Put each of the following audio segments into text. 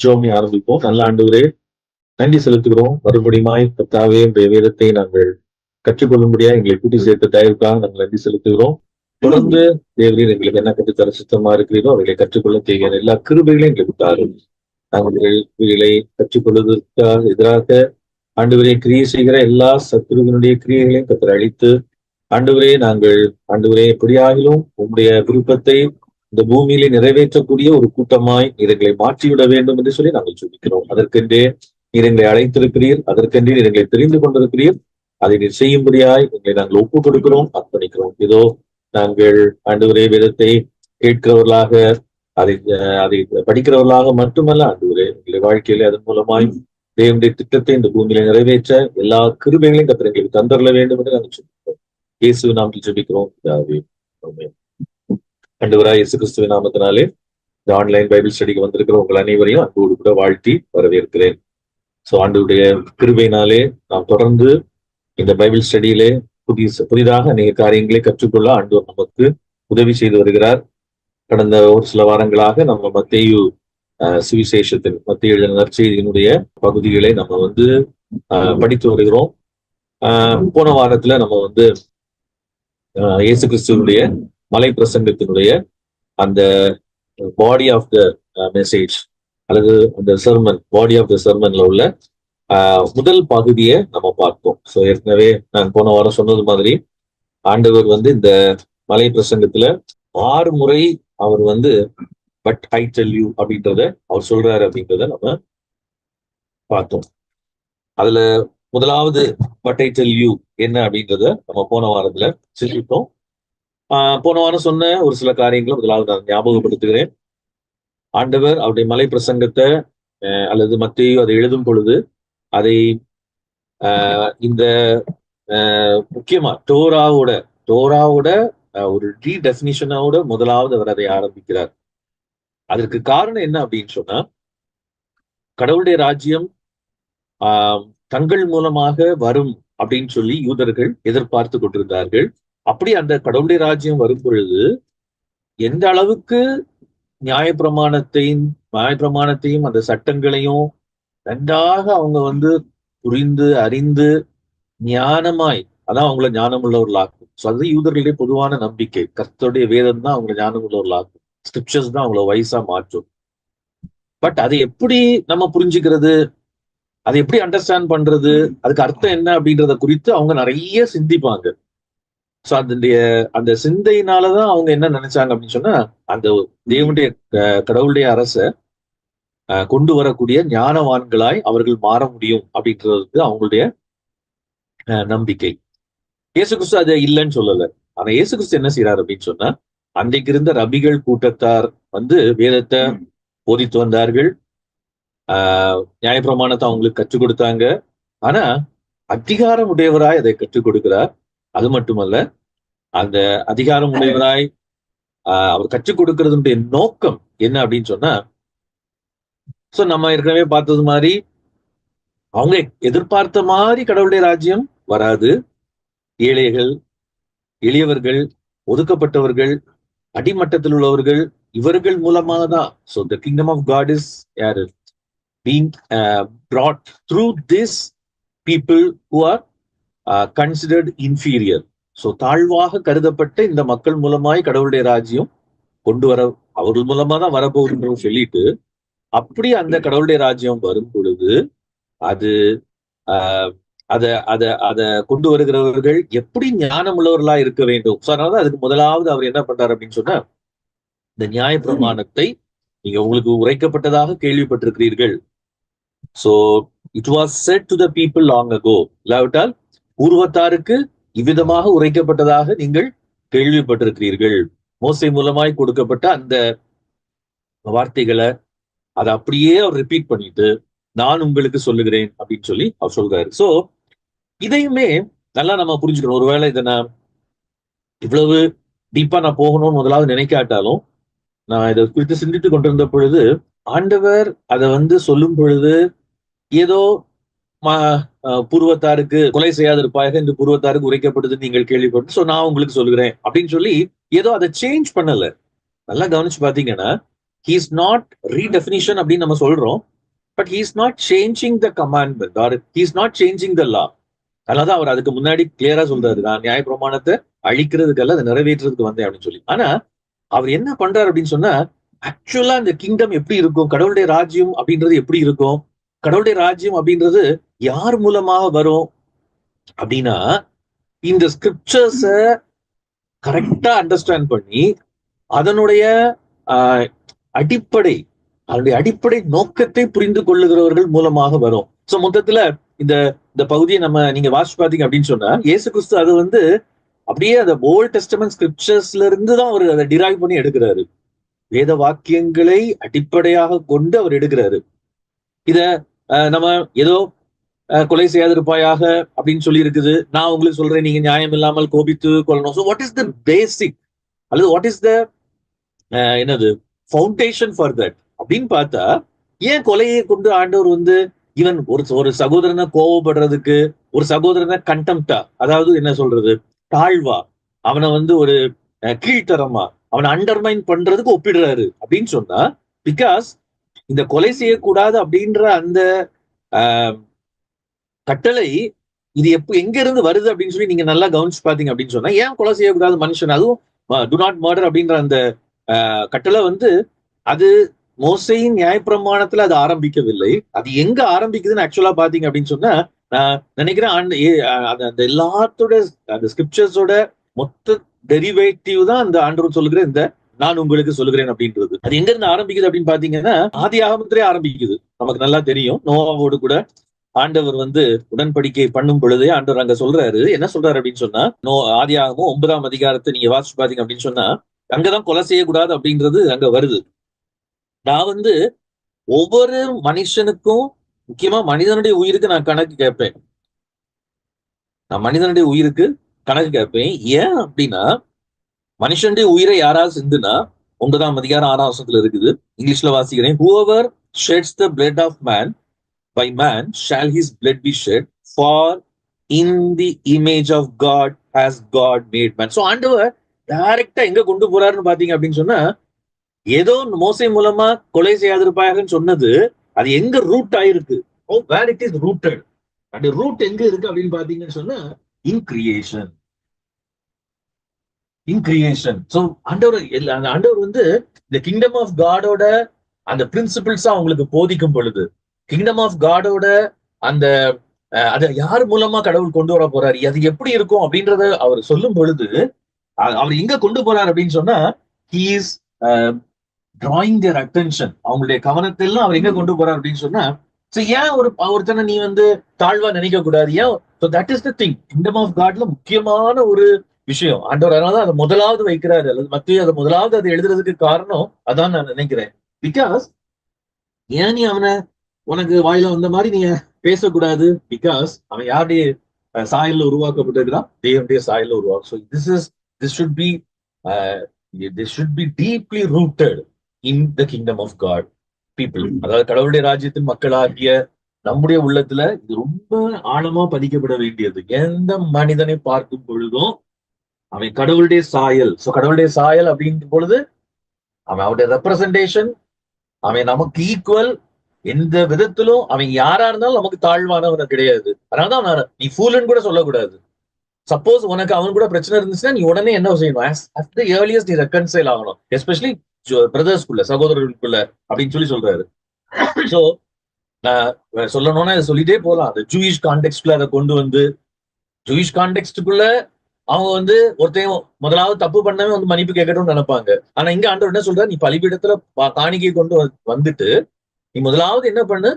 ஜோமி ஆரம்பிப்போம். நல்ல ஆண்டவரே, நன்றி செலுத்துகிறோம். மறுபடியுமாய் கர்த்தாவே உடைய வேதத்தை நாங்கள் கற்றுக்கொள்ளும்படியா எங்களை கூட்டி சேர்த்த தயவுக்காக நாங்கள் நன்றி செலுத்துகிறோம். தொடர்ந்து தேவரீர் எங்களுக்கு என்ன கற்றுத்தர சுத்தமா இருக்கிறீரோ அவைகளை கற்றுக்கொள்ள தேவையான எல்லா கிருபைகளையும் எங்களுக்கு தாரும். நாங்கள் இவைகளை கற்றுக்கொள்வதற்காக எதிராக ஆண்டவரை கிரியை செய்கிற எல்லா சத்துருவினுடைய கிரியைகளையும் கத்தர் அழித்து, ஆண்டவரே நாங்கள் ஆண்டவரே எப்படியாகிலும் உங்களுடைய விருப்பத்தை இந்த பூமியிலே நிறைவேற்றக்கூடிய ஒரு கூட்டமாய் நீர் எங்களை மாற்றிவிட வேண்டும் என்று சொல்லி நாங்கள் ஜெபிக்கிறோம். அதற்கென்றே நீர் எங்களை அழைத்திருக்கிறீர், அதற்கென்றே நீர் எங்களை தெரிந்து கொண்டிருக்கிறீர். அதை நீர் செய்யும்படியாய் எங்களை நாங்கள் ஒப்புக் கொடுக்கிறோம், அர்ப்பணிக்கிறோம். இதோ நாங்கள் ஆண்டவரே வேதத்தை கேட்கிறவர்களாக அதை அதை படிக்கிறவர்களாக மட்டுமல்ல ஆண்டவரே எங்களுடைய வாழ்க்கையிலே அதன் மூலமாய் தேவனுடைய திட்டத்தை இந்த பூமியில நிறைவேற்ற எல்லா கிருபைகளையும் கத்தர் எங்களுக்கு தந்தரல வேண்டும் என்று நாங்கள் ஜெபிக்கிறோம். இயேசு நாமத்தில் ஜெபிக்கிறோம். ஆண்டவராய் இயேசு கிறிஸ்துவின் நாமத்தினாலே இந்த ஆன்லைன் பைபிள் ஸ்டடிக்கு வந்திருக்கிற உங்கள் அனைவரையும் அன்போடு கூட வாழ்த்தி வரவேற்கிறேன். ஸோ ஆண்டவருடைய கிருபையினாலே நாம் தொடர்ந்து இந்த பைபிள் ஸ்டடியிலே புதிதாக அநேக காரியங்களை கற்றுக்கொள்ள ஆண்டவர் நமக்கு உதவி செய்து வருகிறார். கடந்த ஒரு சில வாரங்களாக நம்ம மத்தேயு சுவிசேஷத்தின் மத்திய எழுதின நற்செய்தியினுடைய பகுதிகளை நம்ம படித்து வருகிறோம். போன வாரத்துல நம்ம இயேசு கிறிஸ்துவனுடைய மலை பிரசங்கத்தினுடைய அந்த பாடி ஆஃப் த மெசேஜ் அல்லது அந்த சர்மன், பாடி ஆஃப் த சர்மன்ல உள்ள முதல் பகுதியை நம்ம பார்த்தோம். ஸோ ஏற்கனவே நான் போன வாரம் சொன்னது மாதிரி ஆண்டவர் இந்த மலை பிரசங்கத்துல 6 முறை அவர் பட் ஐ டெல் யூ அப்படின்றத அவர் சொல்றாரு அப்படின்றத நம்ம பார்த்தோம். அதுல முதலாவது பட் ஐ டெல் யூ என்ன அப்படின்றத நம்ம போன வாரத்துல சிந்தித்தோம். போன வாரம் சொன்ன ஒரு சில காரியங்களை முதலாவது நான் ஞாபகப்படுத்துகிறேன். ஆண்டவர் அவருடைய மலை பிரசங்கத்தை அல்லது மத்தேயு அதை எழுதும் பொழுது அதை இந்த முக்கியமா டோராவோட ஒரு ரீடெஃபினிஷனோட முதலாவது அவர் அதை ஆரம்பிக்கிறார். அதற்கு காரணம் என்ன அப்படின்னு சொன்னா, கடவுளுடைய ராஜ்யம் தங்கள் மூலமாக வரும் அப்படின்னு சொல்லி யூதர்கள் எதிர்பார்த்து கொண்டிருந்தார்கள். அப்படி அந்த கடவுளுடைய ராஜ்யம் வரும் பொழுது எந்த அளவுக்கு நியாயப்பிரமாணத்தையும் அந்த சட்டங்களையும் நன்றாக அவங்க புரிந்து அறிந்து ஞானமாய், அதான் அவங்கள ஞானம் உள்ளவர்களாக்கும். ஸோ அது யூதர்களுடைய பொதுவான நம்பிக்கை. கர்த்தருடைய வேதம் தான் அவங்களை ஞானம் உள்ளவர்களாக்கும், ஸ்கிரிப்சர்ஸ் தான் அவங்கள வயசா மாற்றும். பட் அதை எப்படி நம்ம புரிஞ்சுக்கிறது, அதை எப்படி அண்டர்ஸ்டாண்ட் பண்றது, அதுக்கு அர்த்தம் என்ன அப்படின்றத குறித்து அவங்க நிறைய சிந்திப்பாங்க. ஸோ அந்த சிந்தையினாலதான் அவங்க என்ன நினைச்சாங்க அப்படின்னு சொன்னா, அந்த தேவனுடைய கடவுளுடைய அரச கொண்டு வரக்கூடிய ஞானவான்களாய் அவர்கள் மாற முடியும் அப்படின்றதுக்கு அவங்களுடைய நம்பிக்கை. இயேசு கிறிஸ்து அதை இல்லைன்னு சொல்லல. ஆனா இயேசு கிறிஸ்து என்ன செய்யறாரு அப்படின்னு சொன்னா, அன்றைக்கு இருந்த ரபிகள் கூட்டத்தார் வேதத்தை போதித்து வந்தார்கள், நியாயப்பிரமாணத்தை அவங்களுக்கு கற்றுக் கொடுத்தாங்க. ஆனா அதிகாரம் உடையவராய் அதை கற்றுக் கொடுக்கிறார். அது மட்டுமல்ல, அந்த அதிகாரம் உடையவராய் அவர் கற்றுக் கொடுக்கறதுடைய நோக்கம் என்ன அப்படின்னு சொன்னா, சோ நம்ம ஏற்கனவே பார்த்தது மாதிரி அவங்க எதிர்பார்த்த மாதிரி கடவுளுடைய ராஜ்யம் வராது. ஏழைகள், எளியவர்கள், ஒதுக்கப்பட்டவர்கள், அடிமட்டத்தில் உள்ளவர்கள், இவர்கள் மூலமாக தான். So the kingdom of God is யாரு being brought through this people who are considered inferior. So தாழ்வாக கருதப்பட்ட இந்த மக்கள் மூலமாய் கடவுளுடைய ராஜ்யம் கொண்டு வர அவர்கள் மூலமா தான் வரப்போகுதுன்னு சொல்லிட்டு, அப்படி அந்த கடவுளுடைய ராஜ்யம் வரும் பொழுது அது அத கொண்டு வருகிறவர்கள் எப்படி ஞானம் உள்ளவர்களா இருக்க வேண்டும். ஸோ அதனால அதுக்கு முதலாவது அவர் என்ன பண்றாரு அப்படின்னு சொன்னா, இந்த நியாயப்பிரமாணத்தை நீங்க உங்களுக்கு உரைக்கப்பட்டதாக கேள்விப்பட்டிருக்கிறீர்கள். So it was said to the people long ago. இல்லாவிட்டால் பூர்வத்தாருக்கு இவ்விதமாக உரைக்கப்பட்டதாக நீங்கள் கேள்விப்பட்டிருக்கிறீர்கள். மோசே மூலமாய் கொடுக்கப்பட்ட அந்த வார்த்தைகளை அதை அப்படியே அவர் ரிப்பீட் பண்ணிட்டு, நான் உங்களுக்கு சொல்லுகிறேன் அப்படின்னு சொல்லி அவர் சொல்றாரு. சோ இதையுமே நல்லா நம்ம புரிஞ்சுக்கணும். ஒருவேளை இதை நான் இவ்வளவு டீப்பா நான் போகணும்னு முதலாவது நினைக்காட்டாலும், நான் இதை குறித்து சிந்தித்து கொண்டிருந்த பொழுது ஆண்டவர் அதை சொல்லும் பொழுது ஏதோ பூர்வத்தாருக்கு கொலை செய்யாதிருப்பாயாக இந்த பூர்வத்தாருக்கு உரைக்கப்பட்டது நீங்கள் கேள்விப்பட்டு, சோ நான் உங்களுக்கு சொல்லுகிறேன் அப்படின்னு சொல்லி ஏதோ அதை சேஞ்ச் பண்ணல. நல்லா கவனிச்சு பாத்தீங்கன்னா, ஹீஸ் நாட் ரீடெஃபினிஷன் அப்படின்னு நம்ம சொல்றோம், but he's not changing the commandment or he's not changing the law. அதனாலதான் அவர் அதுக்கு முன்னாடி கிளியரா சொல்றாரு, நான் நியாய பிரமாணத்தை அழிக்கிறதுக்கல்ல அதை நிறைவேற்றுறதுக்கு வந்தேன் அப்படின்னு சொல்லி. ஆனா அவர் என்ன பண்றாரு அப்படின்னு சொன்னா, ஆக்சுவலா இந்த கிங்டம் எப்படி இருக்கும், கடவுளுடைய ராஜ்யம் அப்படின்றது எப்படி இருக்கும், கடவுளுடைய ராஜ்யம் அப்படின்றது யார் மூலமாக வரும் அப்படின்னா, இந்த ஸ்கிரிப்சர்ஸ கரெக்டா அண்டர்ஸ்டாண்ட் பண்ணி அதனுடைய அடிப்படை அதனுடைய அடிப்படை நோக்கத்தை புரிந்து கொள்ளுகிறவர்கள் மூலமாக வரும். சோ மொத்தத்துல இந்த இந்த பகுதியை நீங்க வாசிச்சு பாத்தீங்க அப்படின்னு சொன்னா, இயேசு கிறிஸ்து அது அப்படியே அந்த ஓல்ட் டெஸ்டமென்ட் ஸ்கிரிப்சர்ஸ்ல இருந்து தான் அவர் அதை டிரைவ் பண்ணி எடுக்கிறாரு. வேத வாக்கியங்களை அடிப்படையாக கொண்டு அவர் எடுக்கிறாரு. இத நம்ம ஏதோ கொலை செய்யாதிருப்பாயாக அப்படின்னு சொல்லி இருக்குது. நான் உங்களுக்கு சொல்றேன், நீங்க நியாயம் இல்லாமல் கோபித்து கொள்ளணும். ஸோ வாட் இஸ் த பேசிக் அல்லது வாட் இஸ் த என்னது ஃபவுண்டேஷன் ஃபார் தட் அப்படின்னு பார்த்தா, ஏன் கொலையை கொண்டு ஆண்டவர் ஈவன் ஒரு சகோதரனை கோவப்படுறதுக்கு, ஒரு சகோதரனை கண்டெம்டா, அதாவது என்ன சொல்றது, தாழ்வா, அவனை ஒரு கீழ்த்தரமா, அவனை அண்டர்மைன் பண்றதுக்கு ஒப்பிடுறாரு அப்படின்னு சொன்னா, பிகாஸ் இந்த கொலை செய்யக்கூடாது அப்படின்ற அந்த கட்டளை இது எங்க இருந்து வருது அப்படின்னு சொல்லி நீங்க நல்லா கவனிச்சு பாத்தீங்க அப்படின்னு சொன்னா, ஏன் கொலை செய்யக்கூடாது மனுஷன், அதுவும் டு நாட் மர்டர் அப்படின்ற அந்த கட்டளை அது மோசையின் நியாயப்பிரமாணத்துல அது ஆரம்பிக்கவில்லை. அது எங்க ஆரம்பிக்குதுன்னு ஆக்சுவலா பாத்தீங்க அப்படின்னு சொன்னா, நான் நினைக்கிறேன் அந்த எல்லாத்தோட அந்த ஸ்கிரிப்சர்ஸோட மொத்த டெரிவேட்டிவ் தான் அந்த ஆண்டவர் சொல்லுகிற இந்த நான் உங்களுக்கு சொல்லுகிறேன் அப்படின்றது. அது எங்க இருந்து ஆரம்பிக்குது அப்படின்னு பாத்தீங்கன்னா, ஆதி ஆகமத்திலே ஆரம்பிக்குது. நமக்கு நல்லா தெரியும், நோவாவோடு கூட ஆண்டவர் உடன்படிக்கை பண்ணும் பொழுதே ஆண்டவர் அங்க சொல்றாரு, என்ன சொல்றாரு அப்படின்னு சொன்னா, ஆதி ஆகமும் 9ஆம் அதிகாரத்தை நீங்க வாசிச்சு பாத்தீங்க அப்படின்னு சொன்னா, அங்கதான் கொலை செய்யக்கூடாது அப்படின்றது அங்க வருது. நான் ஒவ்வொரு மனுஷனுக்கும், முக்கியமா மனிதனுடைய உயிருக்கு நான் கணக்கு கேட்பேன். நான் மனிதனுடைய உயிருக்கு கணக்கு கேட்பேன். ஏன் அப்படின்னா, மனுஷனுடைய உயிரை யாராவது சிந்துனா 9ஆம் அதிகாரம் 6ஆம் வசனத்துல இருக்குது. இங்கிலீஷ்ல வாசிக்கிறேன். whoever sheds the blood of man, by man shall his blood be shed, for in the image of God has God made man. So ஆண்டவர் டைரக்டா எங்க கொண்டு போறாருன்னு பாத்தீங்க அப்படின்னு சொன்னா, ஏதோ மோசை மூலமா கொலை செய்யாதிருப்பாங்கன்னு சொன்னது அது எங்க ரூட் ஆயிருக்கு, வேர் இட் இஸ் ரூட்டட். அந்த ரூட் எங்க இருக்கு அப்படின்னு பாத்தீங்கன்னு சொன்னா, இன் கிரியேஷன். இன் கிரியேஷன். சோ ஆண்டவர் இந்த கிங்டம் ஆஃப் காடோட அந்த பிரின்சிபிள்ஸா அவங்களுக்கு போதிக்கும் பொழுது, கிங்டம் ஆஃப் காடோட அந்த அதை யார் மூலமா கடவுள் கொண்டு வர போறாரு, அது எப்படி இருக்கும் அப்படின்றத அவர் சொல்லும் பொழுது, அவர் எங்க கொண்டு போறாரு அப்படின்னு சொன்னா, he is drawing their attention, அவங்களுடைய கவனத்தை எல்லாம் அவர் எங்க கொண்டு போறாரு அப்படின்னு சொன்னா, ஏன் ஒருத்தனை நீ தாழ்வா நினைக்க கூடாது, ஏன்? So that is the thing. Kingdom of காட்ல முக்கியமான ஒரு விஷயம் ஆண்டவர் அதனாலதான் அதை முதலாவது வைக்கிறாரு, அல்லது மத்திய அதை முதலாவது அதை எழுதுறதுக்கு காரணம் அதான் நான் நினைக்கிறேன். பிகாஸ் ஏன் நீ அவனை உனக்கு வாயில வந்த மாதிரி நீ பேசக்கூடாது, பிகாஸ் அவன் யாருடைய சாயல்ல உருவாக்கப்பட்டிருக்கிறான், தேவனுடைய சாயல்ல உருவாக்கும். So this should be deeply rooted in the kingdom of God people. அதாவது கடவுளுடைய ராஜ்யத்தின் மக்களாகிய நம்முடைய உள்ளத்துல இது ரொம்ப ஆழமா பதிக்கப்பட வேண்டியது. எந்த மனிதனை பார்க்கும் பொழுதும் அவன் கடவுளுடைய சாயல். சோ கடவுளுடைய சாயல் அப்படின்ற பொழுது அவன் அவனுடைய ரெப்ரசன்டேஷன், அவன் நமக்கு ஈக்குவல். எந்த விதத்திலும் அவன் யாரா இருந்தாலும் நமக்கு தாழ்வானவன் கிடையாது. அதனாலதான் நீ ஃபூல்னு கூட சொல்லக்கூடாது. சப்போஸ் உனக்கு அவன் கூட பிரச்சனை இருந்துச்சுன்னா நீ உடனே என்ன செய்யணும், at the earliest நீ ரெக்கன்சைல் ஆகணும், எஸ்பெஷலி பிரதர்ஸ்குள்ள, சகோதரர்களுக்குள்ள அப்படின்னு சொல்றாரு. சோ நான் சொல்லணும்னா இதை சொல்லிட்டே போலாம். அந்த ஜூயிஷ் கான்டெக்ட்குள்ள அதை கொண்டு ஜூயிஷ் கான்டெக்ட்டுக்குள்ள அவங்க ஒருத்தையும் முதலாவது தப்பு பண்ணவே மன்னிப்பு கேட்கணும்னு நினைப்பாங்க. ஆனா இங்க ஆண்டவர் என்ன சொல்றாரு, நீ பலிபீடத்துல காணிக்கை கொண்டு வந்துட்டு நீ முதலாவது என்ன பண்ணு,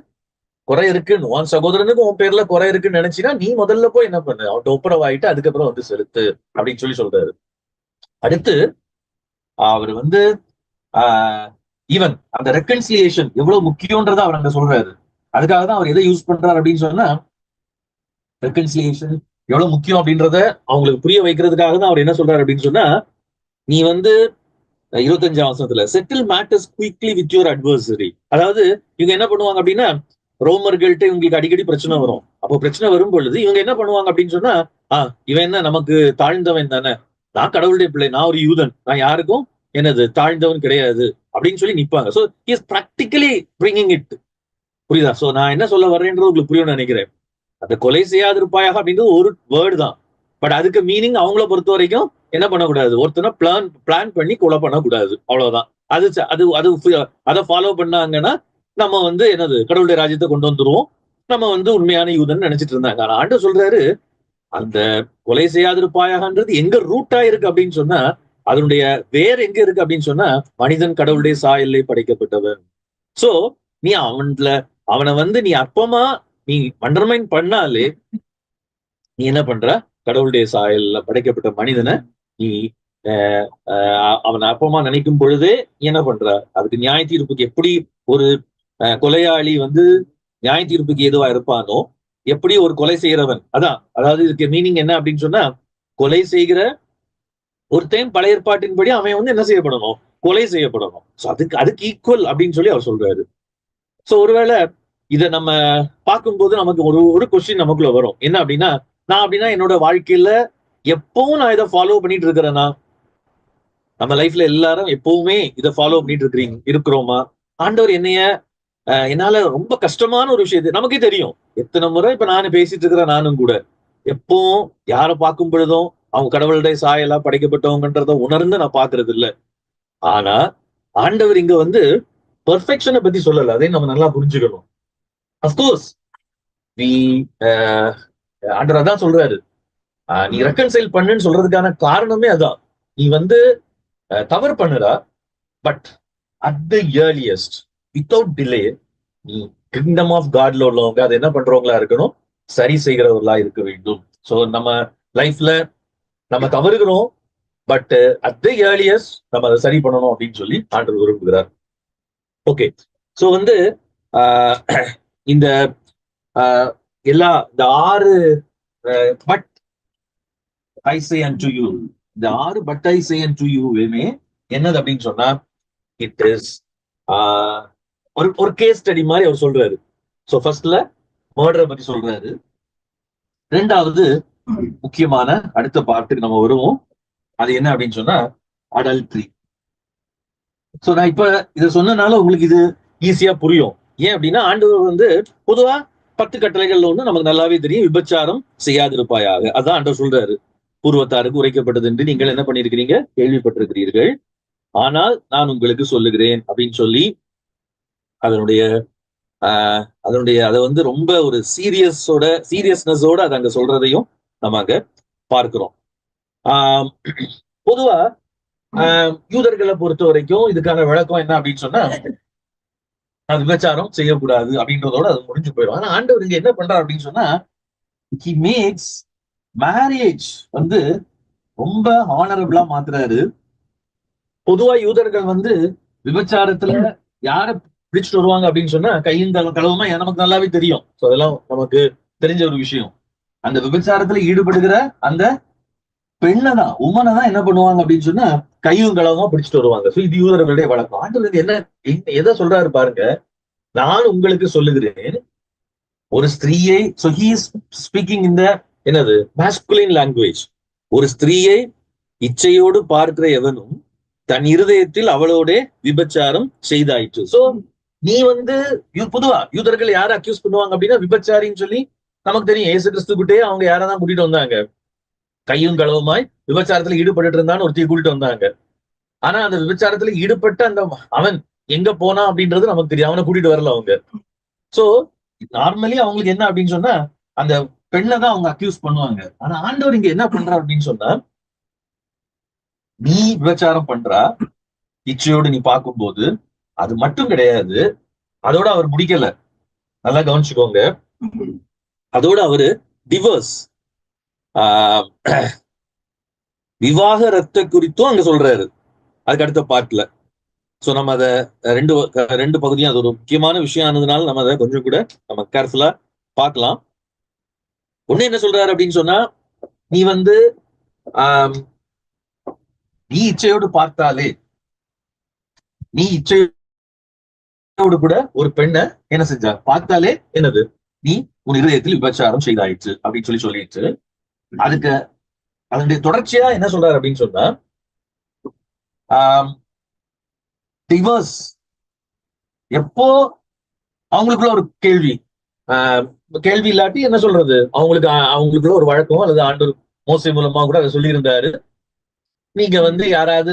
குறை இருக்குன்னு உன் சகோதரனுக்கு உன் பேர்ல குறை இருக்குன்னு நினைச்சினா நீ முதல்ல போய் என்ன பண்ணு, அவன்கிட்ட ஒப்புரவாயிட்டு அதுக்கப்புறம் செலுத்து அப்படின்னு சொல்றாரு. அடுத்து அவர் ஈவன் அந்த ரெக்கன்சிலியேஷன் எவ்வளவு முக்கியம்ன்றத அவர் அங்க சொல்றாரு. அதுக்காக தான் அவர் எதை யூஸ் பண்றாரு அப்படின்னு சொன்னா, ரெக்கன்சிலியேஷன் எவ்வளவு முக்கியம் அப்படின்றத அவங்களுக்கு புரிய வைக்கிறதுக்காக தான் அவர் என்ன சொல்றாரு அப்படின்னு சொன்னா, நீ 25ஆம் வசனத்துல settle matters quickly with your adversary. அதாவது இவங்க என்ன பண்ணுவாங்க அப்படின்னா, ரோமர்கள்ட்ட இவங்களுக்கு அடிக்கடி பிரச்சனை வரும். அப்போ பிரச்சனை வரும் பொழுது இவங்க என்ன பண்ணுவாங்க அப்படின்னு சொன்னா, இவன் என்ன நமக்கு தாழ்ந்தவன் தானே, நான் கடவுளுடைய பிள்ளை, நான் ஒரு யூதன், நான் யாருக்கும் என்னது தாழ்ந்தவன் கிடையாது அப்படின்னு சொல்லி நிப்பாங்க. So is practically bringing it. புரியுதா? ஸோ நான் என்ன சொல்ல வர்றேன்றது உங்களுக்கு புரியும்னு நினைக்கிறேன். அந்த கொலை செய்யாதிருப்பாயாக அப்படின்றது ஒரு வேர்டு தான். பட் அதுக்கு மீனிங் அவங்கள பொறுத்த வரைக்கும் என்ன பண்ணக்கூடாது, ஒருத்தனை பிளான் பண்ணி கொலை பண்ணக்கூடாது, அவ்வளவுதான். அது அது அது அதை ஃபாலோ பண்ணாங்கன்னா நம்ம என்னது கடவுளுடைய ராஜ்யத்தை கொண்டு வந்துருவோம், நம்ம உண்மையான யூதன் நினைச்சிட்டு இருந்தாங்க. ஆனா ஆண்டு சொல்றாரு, அந்த கொலை செய்யாதிருப்பாயாகன்றது எங்க ரூட்டா இருக்கு அப்படின்னு சொன்னா, அதனுடைய வேர் எங்க இருக்கு அப்படின்னு சொன்னா, மனிதன் கடவுளுடைய சாயல்ல படைக்கப்பட்டவன். சோ நீ அவனை நீ அப்பமா நீ அண்டர்மைன் பண்ணாலே நீ என்ன பண்ற, கடவுளுடைய சாயல்ல படைக்கப்பட்ட மனிதனை நீ அவனை அப்பமா நினைக்கும் பொழுதே என்ன பண்ற, அதுக்கு நியாய தீர்ப்புக்கு எப்படி ஒரு கொலையாளி நியாய தீர்ப்புக்கு எதுவா இருப்பானோ, எப்படி ஒரு கொலை செய்கிறவன், அதாவது இதுக்கு மீனிங் என்ன அப்படின்னு சொன்னா, கொலை செய்கிற ஒருத்தையும் பழைய ஏற்பாட்டின்படி அவன் என்ன செய்யப்படணும், கொலை செய்யப்படணும். அதுக்கு ஈக்குவல் அப்படின்னு சொல்லி அவர் சொல்றாரு. சோ ஒருவேளை இதை நம்ம பார்க்கும்போது நமக்கு ஒரு கொஸ்டின் நமக்குள்ள வரும், என்ன அப்படின்னா, நான் அப்படின்னா என்னோட வாழ்க்கையில எப்பவும் நான் இதை ஃபாலோ பண்ணிட்டு இருக்கிறேன்னா, நம்ம லைஃப்ல எல்லாரும் எப்பவுமே இதை ஃபாலோ பண்ணிட்டு இருக்கிறோமா? ஆண்டவர் என்னால ரொம்ப கஷ்டமான ஒரு விஷயத்தை நமக்கே தெரியும். எத்தனை முறை இப்ப நானும் பேசிட்டு இருக்கிறேன், நானும் கூட எப்பவும் யாரை பார்க்கும் பொழுதும் அவங்க கடவுளுடைய சாயலா படைக்கப்பட்டவங்கன்றத உணர்ந்து நான் பாக்குறது இல்லை. ஆனா ஆண்டவர் இங்க பெர்ஃபெக்ஷனை பத்தி சொல்லல, அதையும் நம்ம நல்லா புரிஞ்சுக்கணும். அப்கோர்ஸ் நீ ஆண்டவர் அதான் சொல்றாரு, நீ ரெக்கன்சைல் பண்ணுன்னு சொல்றதுக்கான காரணமே அதான். நீ தவறு பண்ணுறா, but at the earliest without delay நீ கிங்டம் ஆஃப் காட்ல உள்ளவங்க அதை என்ன பண்றவங்களா இருக்கணும், சரி செய்கிறவர்களா இருக்க வேண்டும். சோ நம்ம லைஃப்ல நம்ம தவறுகிறோம், பட் அட் த இயர்லியஸ்ட் நம்ம அதை சரி பண்ணணும் அப்படின்னு சொல்லி ஆண்டவர் விரும்புகிறார். ஓகே, சோ இந்த எல்லா இந்த 6 but I say and you, இந்த 6 பட் ஐ சே அன்டு யூவே என்னது அப்படின்னு சொன்னா, இட் இஸ் ஒரு கேஸ் ஸ்டடி மாதிரி அவர் சொல்றாரு. சோ ஃபர்ஸ்ட்ல மர்டரை பத்தி சொல்றாரு, ரெண்டாவது முக்கியமான அடுத்த பார்ட்டுக்கு நம்ம வருவோம், அது என்ன அப்படின்னு சொன்னா அடல்ட்ரி. சோ நான் இப்ப இதை சொன்னனால உங்களுக்கு இது ஈஸியா புரியும். ஏன் அப்படின்னா ஆண்டவர் பொதுவா 10 கட்டளைகள்ல ஒண்ணு நமக்கு நல்லாவே தெரியும், விபச்சாரம் செய்யாதிருப்பாயாக. அதான் ஆண்டவர் சொல்றாரு, பூர்வத்தாருக்கு உரைக்கப்பட்டது என்று நீங்கள் என்ன பண்ணிருக்கிறீங்க, கேள்விப்பட்டிருக்கிறீர்கள், ஆனால் நான் உங்களுக்கு சொல்லுகிறேன் அப்படின்னு சொல்லி அதனுடைய அதை ரொம்ப ஒரு சீரியஸ்னஸோட அதை அங்க சொல்றதையும் நம்ம அங்க பார்க்கிறோம். பொதுவா யூதர்களை பொறுத்த வரைக்கும் இதுக்கான விளக்கம் என்ன அப்படின்னு சொன்னா, அது விபச்சாரம் செய்யக்கூடாது அப்படின்றதோட அது முடிஞ்சு போயிடும். ஆனா ஆண்டவர் இங்க என்ன பண்றாரு அப்படின்னு சொன்னா, he makes marriage ரொம்ப ஹானரபிளா மாத்துறாரு. பொதுவா யூதர்கள் விபச்சாரத்துல யார பிடிச்சிட்டு வருவாங்க அப்படின்னு சொன்னா கையும் களவுமா நமக்கு நல்லாவே தெரியும். அதெல்லாம் நமக்கு தெரிஞ்ச ஒரு விஷயம். அந்த விபச்சாரத்துல ஈடுபடுகிற அந்த பெண்ணை தான், உமனை தான் என்ன பண்ணுவாங்க அப்படின்னு சொன்னா கையும் களவுமா பிடிச்சிட்டு வருவாங்க. சோ இது யூதர்களுடைய வழக்கம். ஆண்டவர் என்ன எதை சொல்றாரு பாருங்க, நான் உங்களுக்கு சொல்லுகிறேன், ஒரு ஸ்திரீயை, சோ ஹி இஸ் ஸ்பீக்கிங் இந்த என்னது மாஸ்குலின் லாங்குவேஜ், ஒரு ஸ்திரீயை இச்சையோடு பார்க்கிற எவனும் தன் இருதயத்தில் அவளோட விபச்சாரம் செய்தாயிற்று. சோ நீ பொதுவா யூதர்கள் யாரை அக்யூஸ் பண்ணுவாங்க அப்படின்னா விபச்சாரின்னு சொல்லி நமக்கு தெரியும். இயேசு கிறிஸ்து கிட்டே அவங்க யாரதான் கூட்டிட்டு வந்தாங்க, கையும் களவுமாய் விபச்சாரத்துல ஈடுபட்டு இருந்தான்னு ஒருத்தையை கூட்டிட்டு வந்தாங்க. ஆனா அந்த விபச்சாரத்துல ஈடுபட்ட அந்த அவன் எங்க போனா அப்படின்றது நமக்கு தெரியும், அவனை கூட்டிட்டு வரல அவங்க. சோ நார்மலி அவங்களுக்கு என்ன அப்படின்னு சொன்னா அந்த பெண்ணை தான் அவங்க அக்யூஸ் பண்ணுவாங்க. ஆனா ஆண்டவர் இங்க என்ன பண்றா அப்படின்னு சொன்னா, நீ விபச்சாரம் பண்றா இச்சையோடு நீ பார்க்கும்போது, அது மட்டும் கிடையாது, அதோட அவர் முடிக்கல, நல்லா கவனிச்சுக்கோங்க, அதோட அவரு டிவோர்ஸ் விவாகரத்தை குறித்தும் அங்க சொல்றாரு அதுக்கு அடுத்த பார்ட்ல. சோ நம்ம அதை ரெண்டு பகுதியும், அது ஒரு முக்கியமான விஷயம் ஆனதுனால நம்ம அதை கொஞ்சம் கூட நம்ம கேர்ஃபுல்லா பார்க்கலாம். ஒண்ணு என்ன சொல்றாரு அப்படின்னு சொன்னா, நீ நீ இச்சையோடு பார்த்தாலே, நீ இச்சையோடு கூட ஒரு பெண்ணை என்ன செஞ்சா பார்த்தாலே என்னது, நீ உன் இருதயத்தில் விபச்சாரம் செய்தாயிற்று அப்படின்னு சொல்லிட்டு அதுக்கு அதனுடைய தொடர்ச்சியா என்ன சொல்றாரு அப்படின்னு சொன்னா, டிவர்ஸ் எப்போ அவங்களுக்குள்ள ஒரு கேள்வி, கேள்வி இல்லாட்டி என்ன சொல்றது, அவங்களுக்குள்ள ஒரு வழக்கம் அல்லது ஆண்டவர் மோசே மூலமா கூட அதை சொல்லியிருந்தாரு. நீங்க வந்து யாராவது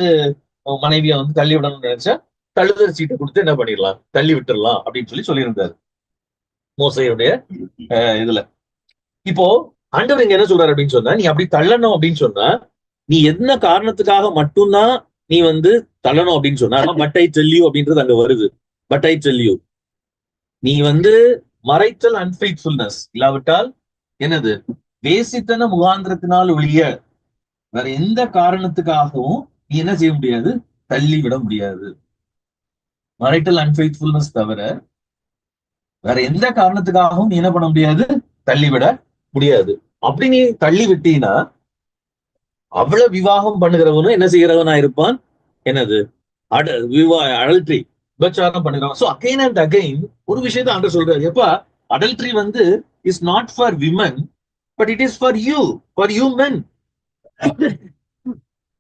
மனைவியை வந்து தள்ளி விடணும்னு நினைச்சா தள்ளுதல் சீட்டை கொடுத்து என்ன பண்ணிடலாம், தள்ளி விட்டுறலாம் அப்படின்னு சொல்லியிருந்தாரு மோசையுடைய இதுல. இப்போ ஆண்டவர் இங்க என்ன சொல்றாரு அப்படின்னு சொன்னா, நீ அப்படி தள்ளணும் அப்படின்னு சொன்னா, நீ என்ன காரணத்துக்காக மட்டும்தான் நீ வந்து தள்ளணும் அப்படின்னு சொன்னா, பட் ஐ டெல் யூ அப்படின்றது அங்க வருது. பட் ஐ டெல் யூ, நீ வந்து மறைத்தல் அன்ஃபெய்த்ஃபுல்னஸ் இல்லாவிட்டால் என்னது, வேசித்தன முகாந்திரத்தினால் ஒழிய வேற எந்த காரணத்துக்காகவும் நீ என்ன செய்ய முடியாது, தள்ளி விட முடியாது. மறைட்டல் அன்ஃபெய்த்ஃபுல்னஸ் தவிர வேற எந்த காரணத்துக்காகவும் நீ என்ன பண்ண முடியாது, தள்ளிவிட முடியாது. அப்படி நீ தள்ளி விட்டீங்கன்னா அவ்வளவு விவாகம் பண்ணுகிறவனும் என்ன செய்கிறவனா இருப்பான், என்னது, அடல்ட்ரி, விபச்சாரம் பண்ணுகிறவன். சோ அகைன் அண்ட் அகைன் ஒரு விஷயத்தை ஆண்டவர் சொல்றாரு, எப்பா அடல்ட்ரி வந்து is not for women but it is for you men.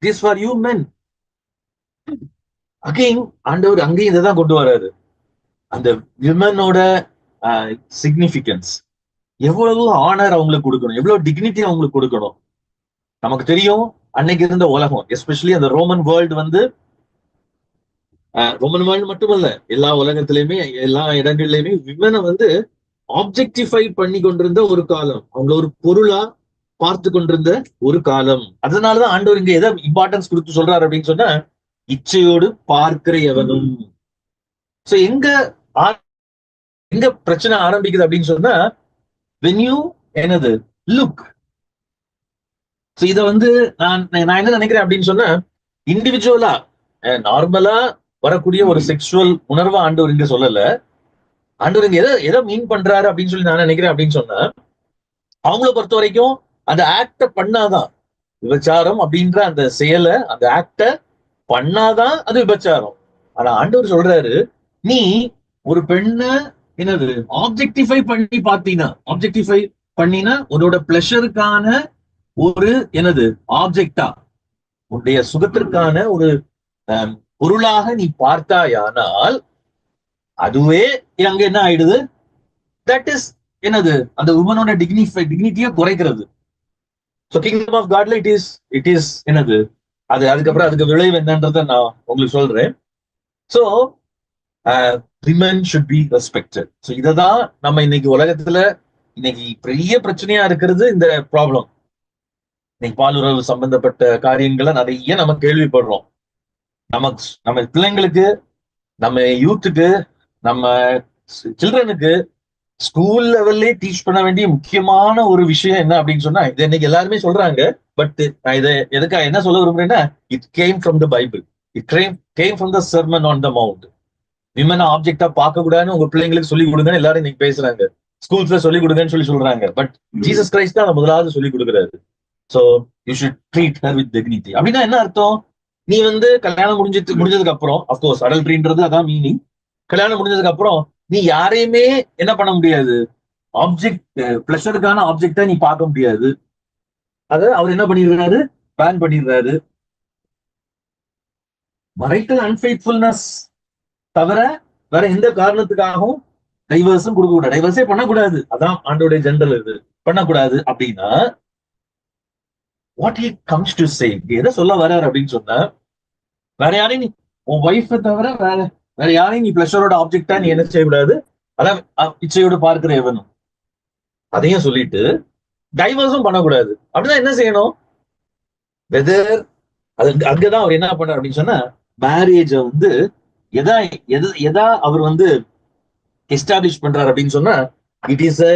It is for you men. Again ஆண்டவர் அங்கேயும் இதை தான் கொண்டு வராரு. அந்த விமனோட சிக்னிபிகன்ஸ், எவ்வளவு ஆனர் அவங்களுக்கு கொடுக்கணும், எவ்வளவு டிக்னிட்டி அவங்களுக்கு கொடுக்கணும். நமக்கு தெரியும் அன்னைக்கு இருந்த உலகம், எஸ்பெஷலி அந்த ரோமன் வேர்ல்டு வந்து, ரோமன் வேர்ல்டு மட்டுமல்ல எல்லா உலகத்திலயுமே எல்லா இடங்கள்லயுமே விமனை வந்து ஆப்ஜெக்டிஃபை பண்ணி கொண்டிருந்த ஒரு காலம், அவங்கள ஒரு பொருளா பார்த்து கொண்டிருந்த ஒரு காலம். அதனாலதான் ஆண்டவர் இங்க எதை இம்பார்ட்டன்ஸ் கொடுத்து சொல்றாரு அப்படின்னு சொன்னா, இச்சையோடு பார்க்கிற எவனும். சோ எங்க பிரச்சனை ஆரம்பிக்குது அப்படின்னு சொன்னா, when you என்னது லுக். சோ இத வந்து நான் என்ன நினைக்கிறேன் அப்படின்னு சொன்னா, இண்டிவிஜுவலா நார்மலா வரக்கூடிய ஒரு செக்ஷுவல் உணர்வை ஆண்டவர் இங்க சொல்லல. ஆண்டவர் இங்க எதை மீன் பண்றாரு அப்படின்னு சொல்லி நான் நினைக்கிறேன் அப்படின்னு சொன்னா, அவங்கள பொறுத்த வரைக்கும் அந்த ஆக்ட பண்ணாதான் விபச்சாரம் அப்படின்ற அந்த செயலை, அந்த ஆக்ட பண்ணாதான் அது விபச்சாரம். ஆனா ஆண்டவர் சொல்றாரு, நீ ஒரு பெண்ணை என்னது ஆப்ஜெக்டிஃபை பண்ணி பார்த்தீங்கன்னா, ஆப்ஜெக்டிஃபை பண்ணினா உன்னோட பிளஷருக்கான ஒரு என்னது ஆப்ஜெக்டா, உன்னுடைய சுகத்திற்கான ஒரு பொருளாக நீ பார்த்தாயானால் அதுவே அங்க என்ன ஆயிடுது, தட் இஸ் என்னது அந்த உமனோட டிக்னிட்டியை குறைக்கிறது. ஸோ கிங்டம் ஆஃப் காட்ல இட் இஸ் என்னது அது. அதுக்கப்புறம் அதுக்கு விளைவு என்னன்றதை நான் உங்களுக்கு சொல்றேன். So women should be respected. So இததான் நம்ம இன்னைக்கு உலகத்துல இன்னைக்கு பெரிய பிரச்சனையா இருக்கிறது, இந்த ப்ராப்ளம். இன்னைக்கு பாலுறவு சம்பந்தப்பட்ட காரியங்களை நிறைய நம்ம கேள்விப்படுறோம். நம்ம பிள்ளைங்களுக்கு, நம்ம யூத்துக்கு, நம்ம சில்ட்ரனுக்கு ஸ்கூல் லெவல்லே டீச் பண்ண வேண்டிய முக்கியமான ஒரு விஷயம் என்ன அப்படின்னு சொன்னா, இதை இன்னைக்கு எல்லாருமே சொல்றாங்க. பட் நான் இதை எதுக்காக என்ன சொல்ல விரும்புறேன்னா, it came from the Bible, it came from the sermon on the mount. Women ஆப்ஜெக்டா பார்க்க கூடாதுன்னு உங்க பிள்ளைங்களுக்கு சொல்லிக் கொடுங்கன்னு எல்லாரும் இன்னைக்கு பேசுறாங்க. ஸ்கூல்ஸ்ல சொல்லிக் கொடுங்கன்னு சொல்றாங்க. பட் ஜீசஸ் கிரைஸ்ட் தான் முதலாவது சொல்லிக் கொடுக்குறாரு. So you should treat her with dignity. அப்படின்னா என்ன அர்த்தம், நீ வந்து கல்யாணம் முடிஞ்சதுக்கு அப்புறம், அப்கோர்ஸ் அடல்ட்ரின்றது அதான் மீனிங். கல்யாணம் முடிஞ்சதுக்கு அப்புறம் நீ யாரையுமே என்ன பண்ண முடியாது, ஆப்ஜெக்ட் பிளஷருக்கான ஆப்ஜெக்டா நீ பார்க்க முடியாது. அத அவர் என்ன பண்ணிடுறாரு, பேன் பண்ணிடுறாரு. மரைட்டல் அன்ஃபெய்த்ஃபுல்னஸ் தவிர வேற எந்த காரணத்துக்காகவும் டைவர்ஸும் கொடுக்க கூடாது, டைவர்ஸே பண்ணக்கூடாது. அதான் ஆண்டோடைய ஜென்ரல் இது, பண்ணக்கூடாது. அப்படின்னா what he comes to say, எதை சொல்ல வர்றாரு அப்படின்னு சொன்னா, வேற யாரையும் நீ உன் ஒய்ஃபை தவிர வேற யாரையும் நீ பிளஷரோட ஆப்ஜெக்டா நீ என்ன செய்யக்கூடாது, அதான் இச்சையோடு பார்க்கிற எவனும். அதையும் சொல்லிட்டு டைவர்ஸும் பண்ணக்கூடாது. அப்படிதான் என்ன செய்யணும், வெதர் அது அங்கதான் அவர் என்ன பண்ணார் அப்படின்னு சொன்னா, மேரேஜ வந்து எதா அவர் வந்து எஸ்டாப்ளிஷ் பண்றாரு அப்படின்னு சொன்னா, it is a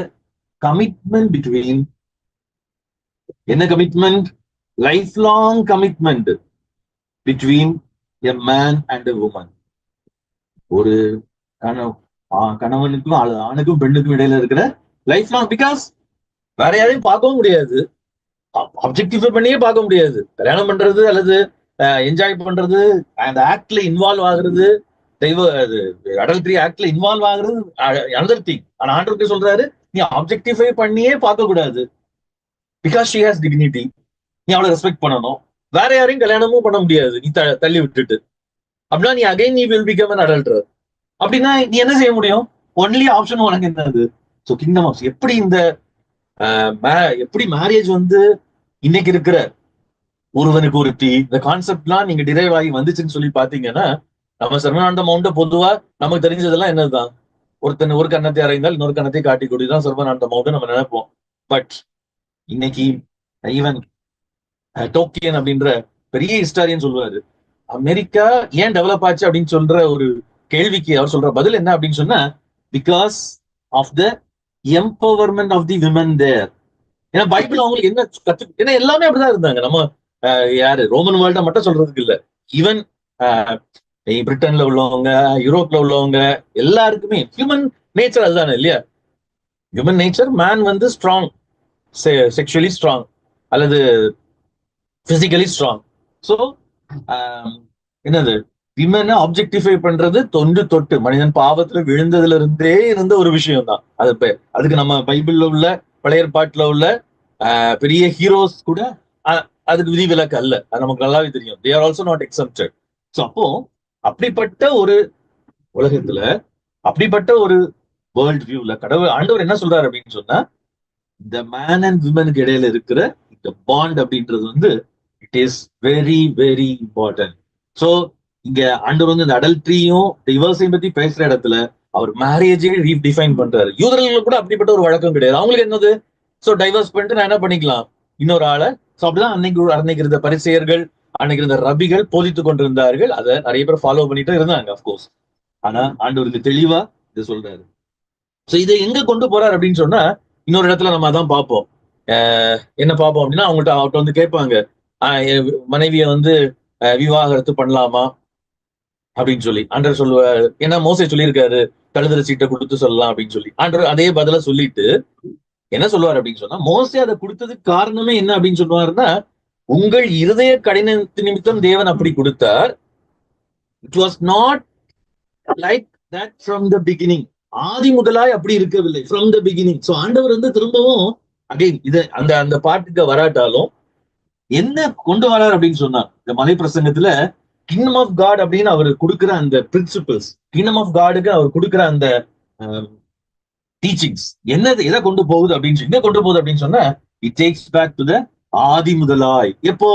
commitment between, என்ன commitment, life long commitment between a man and a woman. ஒரு கணவனுக்கும் ஆணுக்கும் பெண்ணுக்கும் இடையில இருக்கிற லைஃப் லாங். பிகாஸ் வேற யாரையும் பார்க்கவும் முடியாது, ஆப்ஜெக்டிஃபை பண்ணியே பார்க்க முடியாது. கல்யாணம் பண்றது அல்லது என்ஜாய் பண்றது, அந்த ஆக்ட்ல இன்வால்வ் ஆகுறது, அடல்ட்ரி ஆக்ட்ல இன்வால்வ் ஆகுறது அனதர் திங். ஆனா ஆண்டவர் சொல்றாரு, நீ ஆப்ஜெக்டிஃபை பண்ணியே பார்க்க கூடாது. பிகாஸ் ஷி ஹாஸ் டிக்னிட்டி, நீ அவளை ரெஸ்பெக்ட் பண்ணணும். வேற யாரையும் கல்யாணமும் பண்ண முடியாது நீ தள்ளி விட்டுட்டு. அப்படின்னா நீ அகைன் நீ வில் பிகம் an adulterer. அப்படின்னா நீ என்ன செய்ய முடியும்? ஒன்லி ஆப்ஷன் உனக்கு என்னது? ஸோ கிங்டம் ஆஃப் எப்படி இந்த எப்படி மேரேஜ் வந்து இன்னைக்கு இருக்கிற ஒருவனுக்கு ஒருத்தி இந்த கான்செப்ட்லாம் நீங்க டிரைவ் ஆகி வந்துச்சுன்னு சொல்லி பாத்தீங்கன்னா, நம்ம சர்வநாந்த மவுண்ட பொதுவா நமக்கு தெரிஞ்சதெல்லாம் என்னதுதான்? ஒருத்தன் ஒரு கன்னத்தை அறைந்தால் இன்னொரு கன்னத்தை காட்டி கொடுதான் சர்வநாந்த மவுண்ட் நம்ம நினைப்போம். பட் இன்னைக்கு ஈவன் டோக்கியன் அப்படின்ற பெரிய ஹிஸ்டாரியன் சொல்லுவாரு, அமெரிக்கா ஏன் டெவலப் ஆச்சு அப்படின்னு சொல்ற ஒரு கேள்விக்கு அவர் சொல்ற பதில் என்ன அப்படின்னு சொன்னா, because of the empowerment of the women there. ஏன்னா பைபிள் அவங்களுக்கு என்ன ஏன்னா எல்லாமே அப்படிதான் இருந்தாங்க. நம்ம யாரு ரோமன் வேர்ல்ட மட்டும் சொல்றதுக்கு இல்ல, ஈவன் பிரிட்டன்ல உள்ளவங்க, யூரோப்ல உள்ளவங்க எல்லாருக்குமே ஹியூமன் நேச்சர் அதுதானே இல்லையா? ஹியூமன் நேச்சர் மேன் வந்து ஸ்ட்ராங், செக்ஷுவலி ஸ்ட்ராங் அல்லது பிசிக்கலி ஸ்ட்ராங். ஸோ என்னது விமனை ஆப்ஜெக்டிஃபை பண்றது தொன்று தொட்டு மனிதன் பாவத்துல விழுந்ததுல இருந்தே இருந்த ஒரு விஷயம் தான். அதுக்கு நம்ம பைபிள்ல உள்ள பழைய ஏற்பாட்டுல உள்ள பெரிய ஹீரோஸ் கூட அதுக்கு விதிவிலக்கு அல்ல. அது நமக்கு நல்லாவே தெரியும். They are also not exempted. So அப்போ அப்படிப்பட்ட ஒரு உலகத்துல, அப்படிப்பட்ட ஒரு வேர்ல்ட் வியூல கடவுள் ஆண்டவர் என்ன சொல்றாரு அப்படின்னு சொன்னா, இந்த மேன் அண்ட் விமனுக்கு இடையில இருக்கிற இந்த பாண்ட் அப்படின்றது வந்து it is very very important. So இங்க ஆண்டவர் வந்து இந்த அடல்ட்ரியும் டிவோர்ஸையும் பத்தி பேசுற இடத்துல அவர் மேரேஜே ரீடிஃபைன் பண்றாரு. யூதர்களுக்கு கூட அப்படிப்பட்ட ஒரு வழக்கம் கிடையாது. அவங்களுக்கு என்னது, ஸோ டைவர்ஸ் பண்ணிட்டு நான் என்ன பண்ணிக்கலாம் இன்னொரு ஆளை. ஸோ அப்படிதான் அன்னைக்கு இருந்த பரிசேயர்கள், அன்னைக்கு இருந்த ரபிகள் போதித்து கொண்டிருந்தார்கள். அதை நிறைய பேர் ஃபாலோ பண்ணிட்டு இருந்தாங்க அப்கோர்ஸ். ஆனா ஆண்டவருக்கு தெளிவா இதை சொல்றாரு. ஸோ இதை எங்க கொண்டு போறாரு அப்படின்னு சொன்னா, இன்னொரு இடத்துல நம்ம அதான் பார்ப்போம். என்ன பார்ப்போம் அப்படின்னா, அவங்கள்ட்ட வந்து கேட்பாங்க, மனைவியை வந்து விவாகரத்து பண்ணலாமா அப்படின்னு சொல்லி. ஆண்டவர் சொல்லுவார், ஏன்னா மோசே சொல்லியிருக்காரு கழுதர சீட்டை கொடுத்து சொல்லலாம் அப்படின்னு சொல்லி. ஆண்டவர் அதே பதில சொல்லிட்டு என்ன சொல்லுவார் அப்படின்னு சொன்னா, மோசே அதை கொடுத்ததுக்கு காரணமே என்ன அப்படின்னு சொல்லுவாருன்னா, உங்கள் இருதய கடினத்து நிமித்தம் தேவன் அப்படி கொடுத்தார். It was not like that from the beginning. ஆதி முதலாய் அப்படி இருக்கவில்லை, ஃப்ரம் த பிகினிங். ஸோ ஆண்டவர் வந்து திரும்பவும் அகைன் இதை அந்த பாட்டுக்கு வராட்டாலும் என்ன கொண்டு வரார் அப்படின்னு சொன்னா, இந்த மலை பிரசங்கத்துல கிங்டம் ஆஃப் காட் அப்படின்னு அவர் கொடுக்குற அந்த பிரின்சிபிள்ஸ், கிங்டம் ஆஃப் காடுக்கு அவர் கொடுக்குற அந்த டீச்சிங்ஸ் என்னது எதை கொண்டு போகுது அப்படின்னு எங்க கொண்டு போகுது அப்படின்னு சொன்னா, it takes back to the ஆதி முதலாய். எப்போ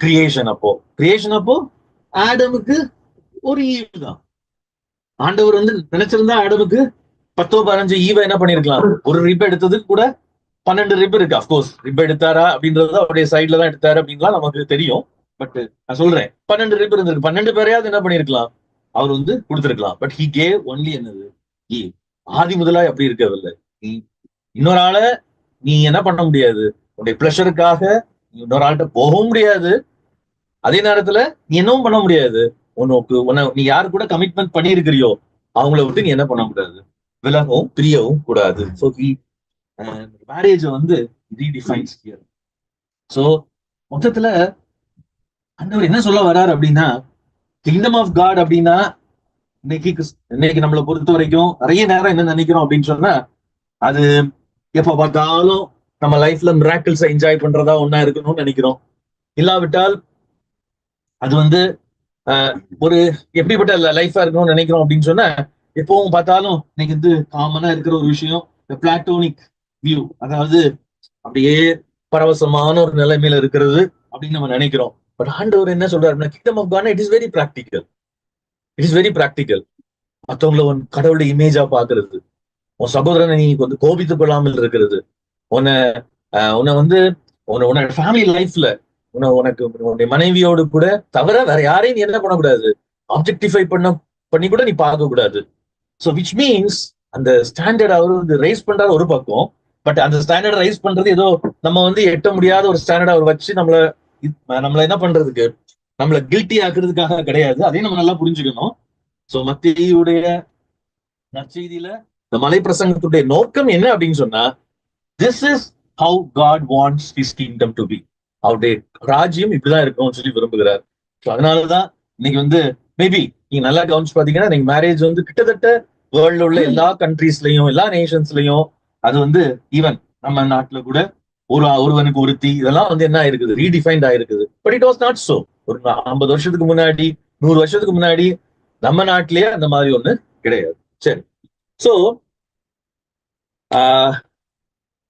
கிரியேஷன் அப்போ ஆடமுக்கு ஒரு ஈவு தான். ஆண்டவர் வந்து நினைச்சிருந்தா ஆடமுக்கு 10-15 ஈவை என்ன பண்ணிருக்கலாம். ஒரு ரிப் எடுத்தது கூட 12 ரிப் இருக்கு. அப்கோர்ஸ் ரிப் எடுத்தாரா அப்படின்றது அவருடைய சைட்ல தான் எடுத்தாரு அப்படின்லாம் நமக்கு தெரியும். பட் நான் சொல்றேன் 12 ரிப் இருந்திருக்கு. 12 பேரையாவது என்ன பண்ணிருக்கலாம், அவர் வந்து கொடுத்திருக்கலாம். பட் ஹி கேவ் ஒன்லி என்னது ஈவ். ஆதி முதலாய் அப்படி இருக்கவில்லை. நீ இன்னொரு ஆளை நீ என்ன பண்ண முடியாது, உன்னுடைய பிளஷருக்காக இன்னொரு ஆள்கிட்ட போகவும் முடியாது. அதே நேரத்துல நீ என்னவும் பண்ண முடியாது. நீ யாரு கூட கமிட்மெண்ட் பண்ணியிருக்கிறியோ அவங்கள விட்டு நீ என்ன பண்ண கூடாது, விலகவும் பிரியவும் கூடாது. ஸோ மேரேஜ் வந்து ரீடிஃபைன்ஸ் ஹியர். ஸோ மொத்தத்துல ஆண்டவர் என்ன சொல்ல வர்றாரு அப்படின்னா, கிங்டம் ஆஃப் காட் அப்படின்னா இன்னைக்கு நம்மளை பொறுத்த வரைக்கும் நிறைய நேரம் என்ன நினைக்கிறோம் அப்படின்னு சொன்னா, அது எப்ப பார்த்தாலும் நம்ம லைஃப்ல மிராக்கிள்ஸை என்ஜாய் பண்றதா ஒன்னா இருக்கணும்னு நினைக்கிறோம். இல்லாவிட்டால் அது வந்து ஒரு எப்படிப்பட்ட லைஃபா இருக்கணும்னு நினைக்கிறோம் அப்படின்னு சொன்னா, எப்பவும் பார்த்தாலும் இன்னைக்கு வந்து காமனா இருக்கிற ஒரு விஷயம் இந்த பிளாட்டோனிக் வியூ, அதாவது அப்படியே பரவசமான ஒரு நிலைமையில இருக்கிறது அப்படின்னு நம்ம நினைக்கிறோம். பட் ஆண்டவர் என்ன சொல்றாருன்னா, kingdom of God it is very practical. It is very practical. மற்றவங்களை உன் கடவுளுடைய இமேஜா பாக்குறது, உன் சகோதரனை நீ வந்து கோபித்துக் கொள்ளாமல் இருக்கிறது, உன்னை வந்து உன்னோட ஃபேமிலி லைஃப்ல உனக்கு உன்னுடைய மனைவியோடு கூட தவிர வேற யாரையும் நீ என்ன பண்ணக்கூடாது, ஆப்ஜெக்டிஃபை பண்ணி கூட நீ பார்க்க கூடாது. ஸோ விச் மீன்ஸ் அந்த ஸ்டாண்டர்ட் அவர் வந்து ரைஸ் பண்றாரு ஒரு பக்கம். பட் அந்த ஸ்டாண்டர்ட் ரைஸ் பண்றது ஏதோ நம்ம வந்து எட்ட முடியாத ஒரு ஸ்டாண்டர்ட் அவர் வச்சு நம்மள என்ன பண்றதுக்கு, நம்மள கில்ட்டி ஆக்குறதுக்காக கிடையாது. அதையும் நம்ம நல்லா புரிஞ்சுக்கணும். ஸோ மத்தியுடைய நற்செய்தியில இந்த மலை பிரசங்கத்துடைய நோக்கம் என்ன அப்படின்னு சொன்னா, this is how God wants his kingdom to be. அவருடைய ராஜ்யம் இப்படிதான் இருக்கணும்னு சொல்லி விரும்புகிறார். ஸோ அதனாலதான் இன்னைக்கு வந்து மேபி நீங்க நல்லா கவனிச்சு பாத்தீங்கன்னா, இன்னைக்கு மேரேஜ் வந்து கிட்டத்தட்ட வேர்ல்ட்ல உள்ள எல்லா கண்ட்ரீஸ்லயும் எல்லா நேஷன்ஸ்லயும், அது வந்து ஈவன் நம்ம நாட்டுல கூட ஒருவனுக்கு ஒருத்தி இதெல்லாம் வந்து என்ன ஆயிருக்குது, ரீடிஃபைன்ட் ஆயிருக்குது. But it was not so. ஒரு 50 வருஷத்துக்கு முன்னாடி 100 வருஷத்துக்கு முன்னாடி நம்ம நாட்டிலேயே அந்த மாதிரி ஒண்ணு கிடையாது. சரி. சோ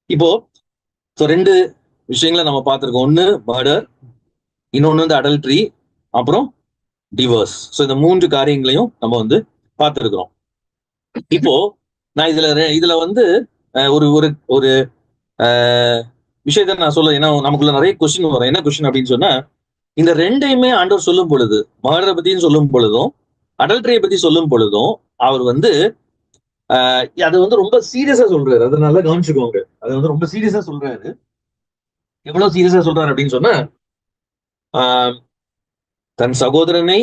இப்போ ரெண்டு விஷயங்களை நம்ம பார்த்திருக்கோம். ஒண்ணு மர்டர், இன்னொன்னு வந்து அடல்ட்ரி, அப்புறம் டிவோர்ஸ். ஸோ இந்த 3 காரியங்களையும் நம்ம வந்து பார்த்திருக்கிறோம். இப்போ நான் இதுல வந்து ஒரு ஒரு ஒரு விஷயத்த நான் சொல்ல, ஏன்னா நமக்குள்ள நிறைய கொஸ்டின் வரும். என்ன கொஸ்டின் அப்படின்னு சொன்னா, இந்த ரெண்டையுமே ஆண்டவர் சொல்லும் பொழுது, மர்டரை பத்தியும் சொல்லும் பொழுதும் அடல்ட்ரியை பத்தி சொல்லும் பொழுதும் அவர் வந்து அது வந்து ரொம்ப சீரியஸா சொல்றாரு. அதை நல்லா கவனிச்சுக்கோங்க. அது வந்து ரொம்ப சீரியஸா சொல்றாரு. எவ்வளவு சீரியஸா சொல்றாரு அப்படின்னு சொன்னா, தன் சகோதரனை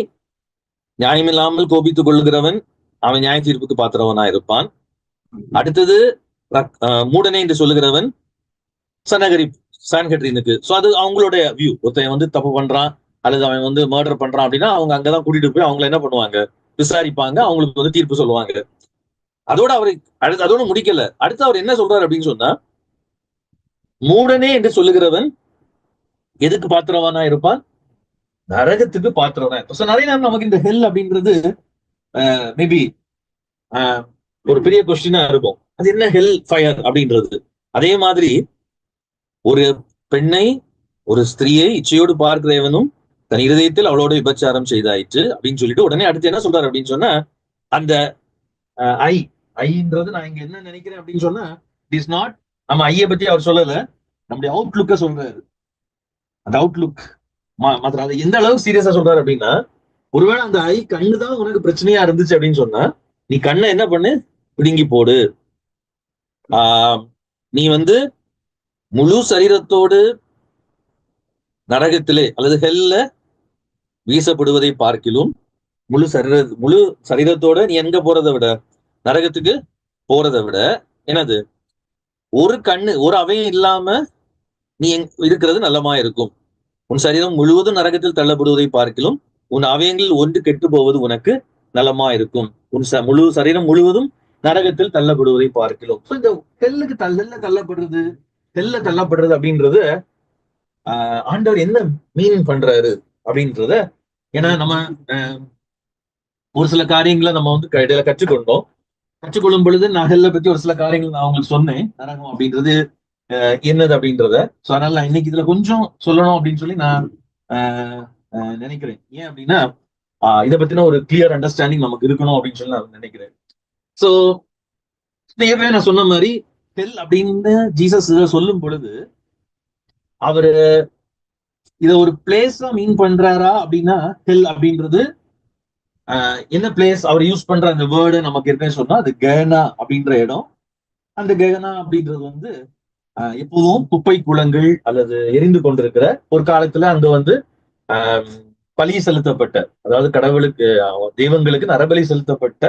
நியாயமில்லாமல் கோபித்துக் கொள்ளுகிறவன் அவன் நியாய தீர்ப்புக்கு பாத்திரவனா இருப்பான். அடுத்தது மூடனை என்று சொல்லுகிறவன் சான்ஹெட்ரினுக்கு. சோ அது அவங்களுடைய வியூ. ஒருத்தன் வந்து தப்பு பண்றான் அல்லது அவன் வந்து மர்டர் பண்றான் அப்படின்னா அவங்க அங்கதான் கூட்டிட்டு போய் அவங்களை என்ன பண்ணுவாங்க, விசாரிப்பாங்க, அவங்களுக்கு வந்து தீர்ப்பு சொல்லுவாங்க. அதோட அவரை அதோட முடிக்கல. அடுத்து அவர் என்ன சொல்றாரு அப்படின்னு சொன்னா, மூடனே என்று சொல்லுகிறவன் எதுக்கு பாத்திரவானா இருப்பான், நரகத்துக்கு பாத்திரவனா இருப்பான். நிறைய நேரம் நமக்கு இந்த ஹெல் அப்படின்றது மேபி ஒரு பெரிய கொஸ்டினா இருக்கும். அது என்ன ஹெல் ஃபயர் அப்படின்றது. அதே மாதிரி ஒரு பெண்ணை, ஒரு ஸ்திரீயை இச்சையோடு பார்க்கிறவனும் தன் இருதயத்தில் அவளோட விபச்சாரம் செய்தாயிற்று அப்படின்னு சொல்லிட்டு உடனே அடுத்து என்ன சொல்றாரு அப்படின்னு சொன்னா, அந்த ஐன்றது நான் இங்க என்ன நினைக்கிறேன் அப்படின்னு சொன்னா, இட் இஸ் நாட் நம்ம ஐய பத்தி அவர் சொல்லல, நம்முடைய அவுட்லுக்க சொல்றாரு. அந்த அவுட்லுக் மாத்திரம் அதை எந்த அளவுக்கு சீரியஸா சொல்றாரு அப்படின்னா, ஒருவேளை அந்த ஐ கண்ணுதான் உனக்கு பிரச்சனையா இருந்துச்சு அப்படின்னு சொன்னா, நீ கண்ணை என்ன பண்ணு, பிடுங்கி போடு. நீ வந்து முழு சரீரத்தோடு நரகத்திலே அல்லது ஹெல்ல வீசப்படுவதை பார்க்கிலும் முழு சரீரத்தோட நீ எங்க போறதை விட, நரகத்துக்கு போறதை விட என்னது, ஒரு கண்ணு ஒரு அவையும் இல்லாம நீ இருக்கிறது நல்லமா இருக்கும். உன் சரீரம் முழுவதும் நரகத்தில் தள்ளப்படுவதை பார்க்கிலும் உன் அவயங்களில் ஒன்று கெட்டு போவது உனக்கு நலமா இருக்கும். உன் முழு சரீரம் முழுவதும் நரகத்தில் தள்ளப்படுவதை பார்க்கிலும். இந்த ஹெல்லுக்கு தள்ளப்படுறது அப்படின்றது ஆண்டவர் என்ன மீன் பண்றாரு அப்படின்றத, ஏன்னா நம்ம ஒரு சில காரியங்களை நம்ம வந்து இடையில கற்றுக்கொள்ளும் பொழுது நகல்ல பத்தி ஒரு சில காரியங்கள் நான் உங்களுக்கு சொன்னேன். நரகம் அப்படின்றது என்னது அப்படின்றத. சோ அதனால நான் இன்னைக்கு இதுல கொஞ்சம் சொல்லணும் அப்படின்னு சொல்லி நான் நினைக்கிறேன். ஏன் அப்படின்னா இதை பத்தின ஒரு கிளியர் அண்டர்ஸ்டாண்டிங் நமக்கு இருக்கணும் அப்படின்னு சொல்லி நான் நினைக்கிறேன். சோ ஏற்கனவே நான் சொன்ன மாதிரி ஹெல் அப்படின்னு ஜீசஸ் சொல்லும் பொழுது அவரு இத ஒரு பிளேஸா மீன் பண்றாரா அப்படின்னா, ஹெல் அப்படின்றது என்ன பிளேஸ் அவர் யூஸ் பண்ற அந்த வேர்டு நமக்கு ஏற்கனவே சொன்னா அது கெஹனா அப்படின்ற இடம். அந்த கெஹனா அப்படின்றது வந்து எப்போதும் குப்பை குளங்கள் அல்லது எரிந்து கொண்டிருக்கிற ஒரு காலத்துல அங்க வந்து பலி செலுத்தப்பட்ட, அதாவது கடவுளுக்கு தெய்வங்களுக்கு நரபலி செலுத்தப்பட்ட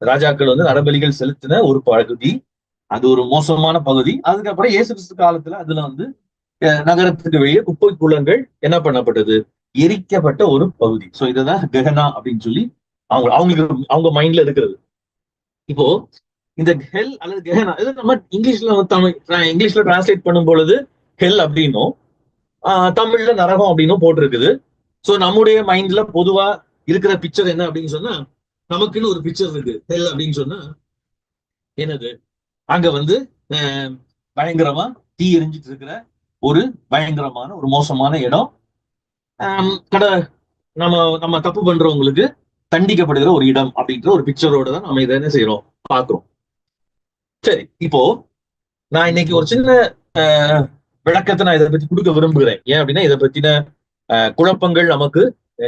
ராஜாக்கள் வந்து நரபலிகள் செலுத்தின ஒரு பகுதி. அது ஒரு மோசமான பகுதி. அதுக்கப்புறம் இயேசு கிறிஸ்து காலத்துல அதுல வந்து நகரத்துக்கு வெளியே குப்பை குளங்கள் என்ன பண்ணப்பட்டது, எரிக்கப்பட்ட ஒரு பகுதி. சோ இதுதான் கெஹனா அப்படின்னு சொல்லி அவங்க மைண்ட்ல இருக்கிறது. இப்போ இந்த ஹெல் அல்லது கெஹனா இது நம்ம இங்கிலீஷ்ல டிரான்ஸ்லேட் பண்ணும் பொழுது ஹெல் அப்படின்னும் தமிழ்ல நரகம் அப்படின்னும் போட்டிருக்குது. சோ நம்முடைய மைண்ட்ல பொதுவா இருக்கிற பிக்சர் என்ன அப்படின்னு சொன்னா, நமக்குன்னு ஒரு பிக்சர் இருக்கு. ஹெல் அப்படின்னு சொன்னா என்னது, அங்க வந்து பயங்கரமா தீ எரிஞ்சிட்டு இருக்கிற ஒரு பயங்கரமான ஒரு மோசமான இடம். நம்ம நம்ம தப்பு பண்றவங்களுக்கு தண்டிக்கப்படுகிற ஒரு இடம் அப்படின்ற ஒரு பிக்சரோட தான் நம்ம இதை என்ன செய்யறோம், பாக்குறோம். சரி, இப்போ நான் இன்னைக்கு ஒரு சின்ன விளக்கத்தை நான் இதை பத்தி கொடுக்க விரும்புகிறேன். ஏன் அப்படின்னா இதை பத்தின குழப்பங்கள் நமக்கு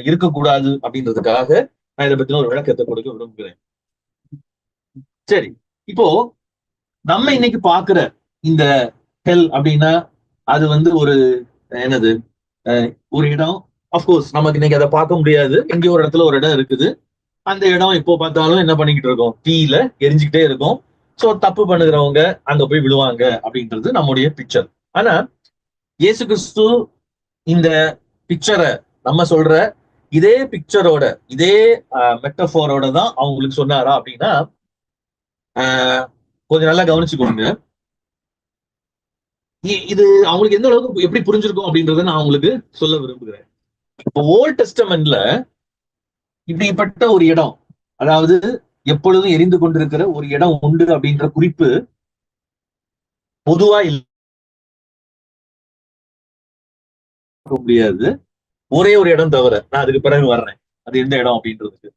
இருக்கக்கூடாது அப்படின்றதுக்காக நான் இதை பத்தின ஒரு விளக்கத்தை கொடுக்க விரும்புகிறேன். சரி, இப்போ நம்ம இன்னைக்கு பாக்குற இந்த ஹெல் அப்படின்னா அது வந்து ஒரு என்னது, ஒரு இடம். அப்கோர்ஸ் நமக்கு இன்னைக்கு அதை பார்க்க முடியாது. எங்கேயோ ஒரு இடத்துல ஒரு இடம் இருக்குது. அந்த இடம் எப்போ பார்த்தாலும் என்ன பண்ணிக்கிட்டு இருக்கோம், தீயில எரிஞ்சுக்கிட்டே இருக்கும். சோ தப்பு பண்ணுகிறவங்க அங்க போய் விழுவாங்க அப்படின்றது நம்முடைய பிக்சர். ஆனா இயேசு கிறிஸ்து இந்த பிக்சரை நம்ம சொல்ற இதே பிக்சரோட இதே மெட்டபோரோட தான் அவங்களுக்கு சொன்னாரா அப்படின்னா கொஞ்சம் நல்லா கவனிச்சுக்கோங்க. இது அவங்களுக்கு எந்த அளவுக்கு எப்படி புரிஞ்சிருக்கும் அப்படின்றத நான் அவங்களுக்கு சொல்ல விரும்புகிறேன். இப்போ ஓல்ட் டெஸ்டமெண்ட்ல இப்படிப்பட்ட ஒரு இடம், அதாவது எப்பொழுதும் எரிந்து கொண்டிருக்கிற ஒரு இடம் உண்டு அப்படின்ற குறிப்பு பொதுவா முடியாது. ஒரே ஒரு இடம் தவிர, நான் அதுக்கு பிறகு வர்றேன் அது எந்த இடம் அப்படின்றதுக்கு.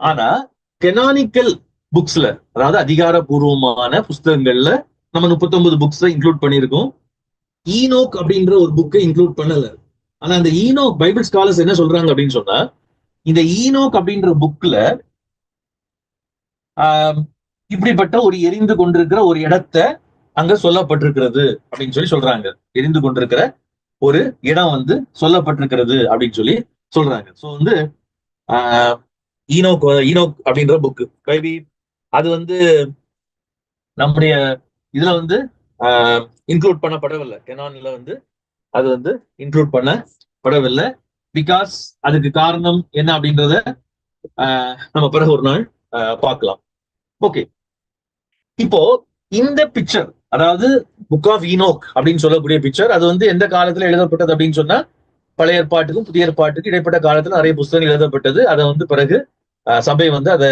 ஆனா கெனானிக்கல் புக்ஸ்ல, அதாவது அதிகாரபூர்வமான புஸ்தகங்கள்ல நம்ம 39 புக்ஸ் இன்க்ளூட் பண்ணியிருக்கோம். ஈனோக் அப்படின்ற ஒரு புக்கை இன்க்ளூட் பண்ணல. ஆனா அந்த ஈனோக் பைபிள் ஸ்காலர்ஸ் என்ன சொல்றாங்க அப்படின்னு சொன்னா, இந்த ஈனோக் அப்படின்ற புக்ல இப்படிப்பட்ட ஒரு எரிந்து கொண்டிருக்கிற ஒரு இடத்தை அங்க சொல்லப்பட்டிருக்கிறது அப்படின்னு சொல்லி சொல்றாங்க. எரிந்து கொண்டிருக்கிற ஒரு இடம் சொல்லப்பட்டிருக்கிறது அப்படின்னு சொல்லி சொல்றாங்க. சோ ஈனோக் ஈனோக் அப்படின்ற புக் மேபி அது நம்முடைய இதுல இன்க்ளூட் பண்ணப்படவில்லை. கெனான்ல அது இன்க்ளூட் பண்ணப்படவில்லை. பிகாஸ் அதுக்கு காரணம் என்ன அப்படின்றத நம்ம பிறகு ஒரு நாள் பார்க்கலாம். ஓகே, இப்போ இந்த பிக்சர், அதாவது புக் ஆஃப் ஈனோக் அப்படின்னு சொல்லக்கூடிய பிக்சர், அது எந்த காலத்துல எழுதப்பட்டது அப்படின்னு சொன்னா, பழைய ஏற்பாட்டுக்கும் புதிய ஏற்பாட்டுக்கும் இடைப்பட்ட காலத்துல நிறைய புத்தகங்கள் எழுதப்பட்டது. அதை பிறகு சபை அதை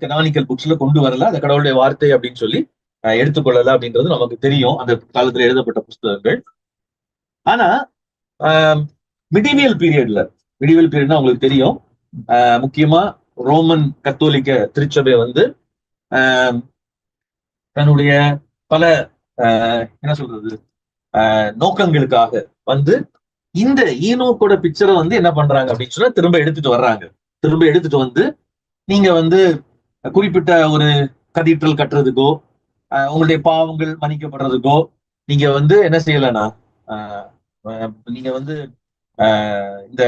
கெனானிக்கல் புக்ஸ்ல கொண்டு வரல, அந்த கடவுளுடைய வார்த்தை அப்படின்னு சொல்லி எடுத்துக்கொள்ளல அப்படின்றது நமக்கு தெரியும், அந்த காலத்துல எழுதப்பட்ட புத்தகங்கள். ஆனா மிடிவியல் பீரியட்னா உங்களுக்கு தெரியும், முக்கியமா ரோமன் கத்தோலிக்க திருச்சபை தன்னுடைய பல என்ன சொல்றது நோக்கங்களுக்காக இந்த ஈனோக்கோட பிக்சரை என்ன பண்றாங்க அப்படின்னு சொன்னா திரும்ப எடுத்துட்டு வர்றாங்க. திரும்ப எடுத்துட்டு நீங்க குறிப்பிட்ட ஒரு கதீட்ரல் கட்டுறதுக்கோ, உங்களுடைய பாவங்கள் மன்னிக்கப்படுறதுக்கோ நீங்க என்ன செய்யலன்னா, நீங்க இந்த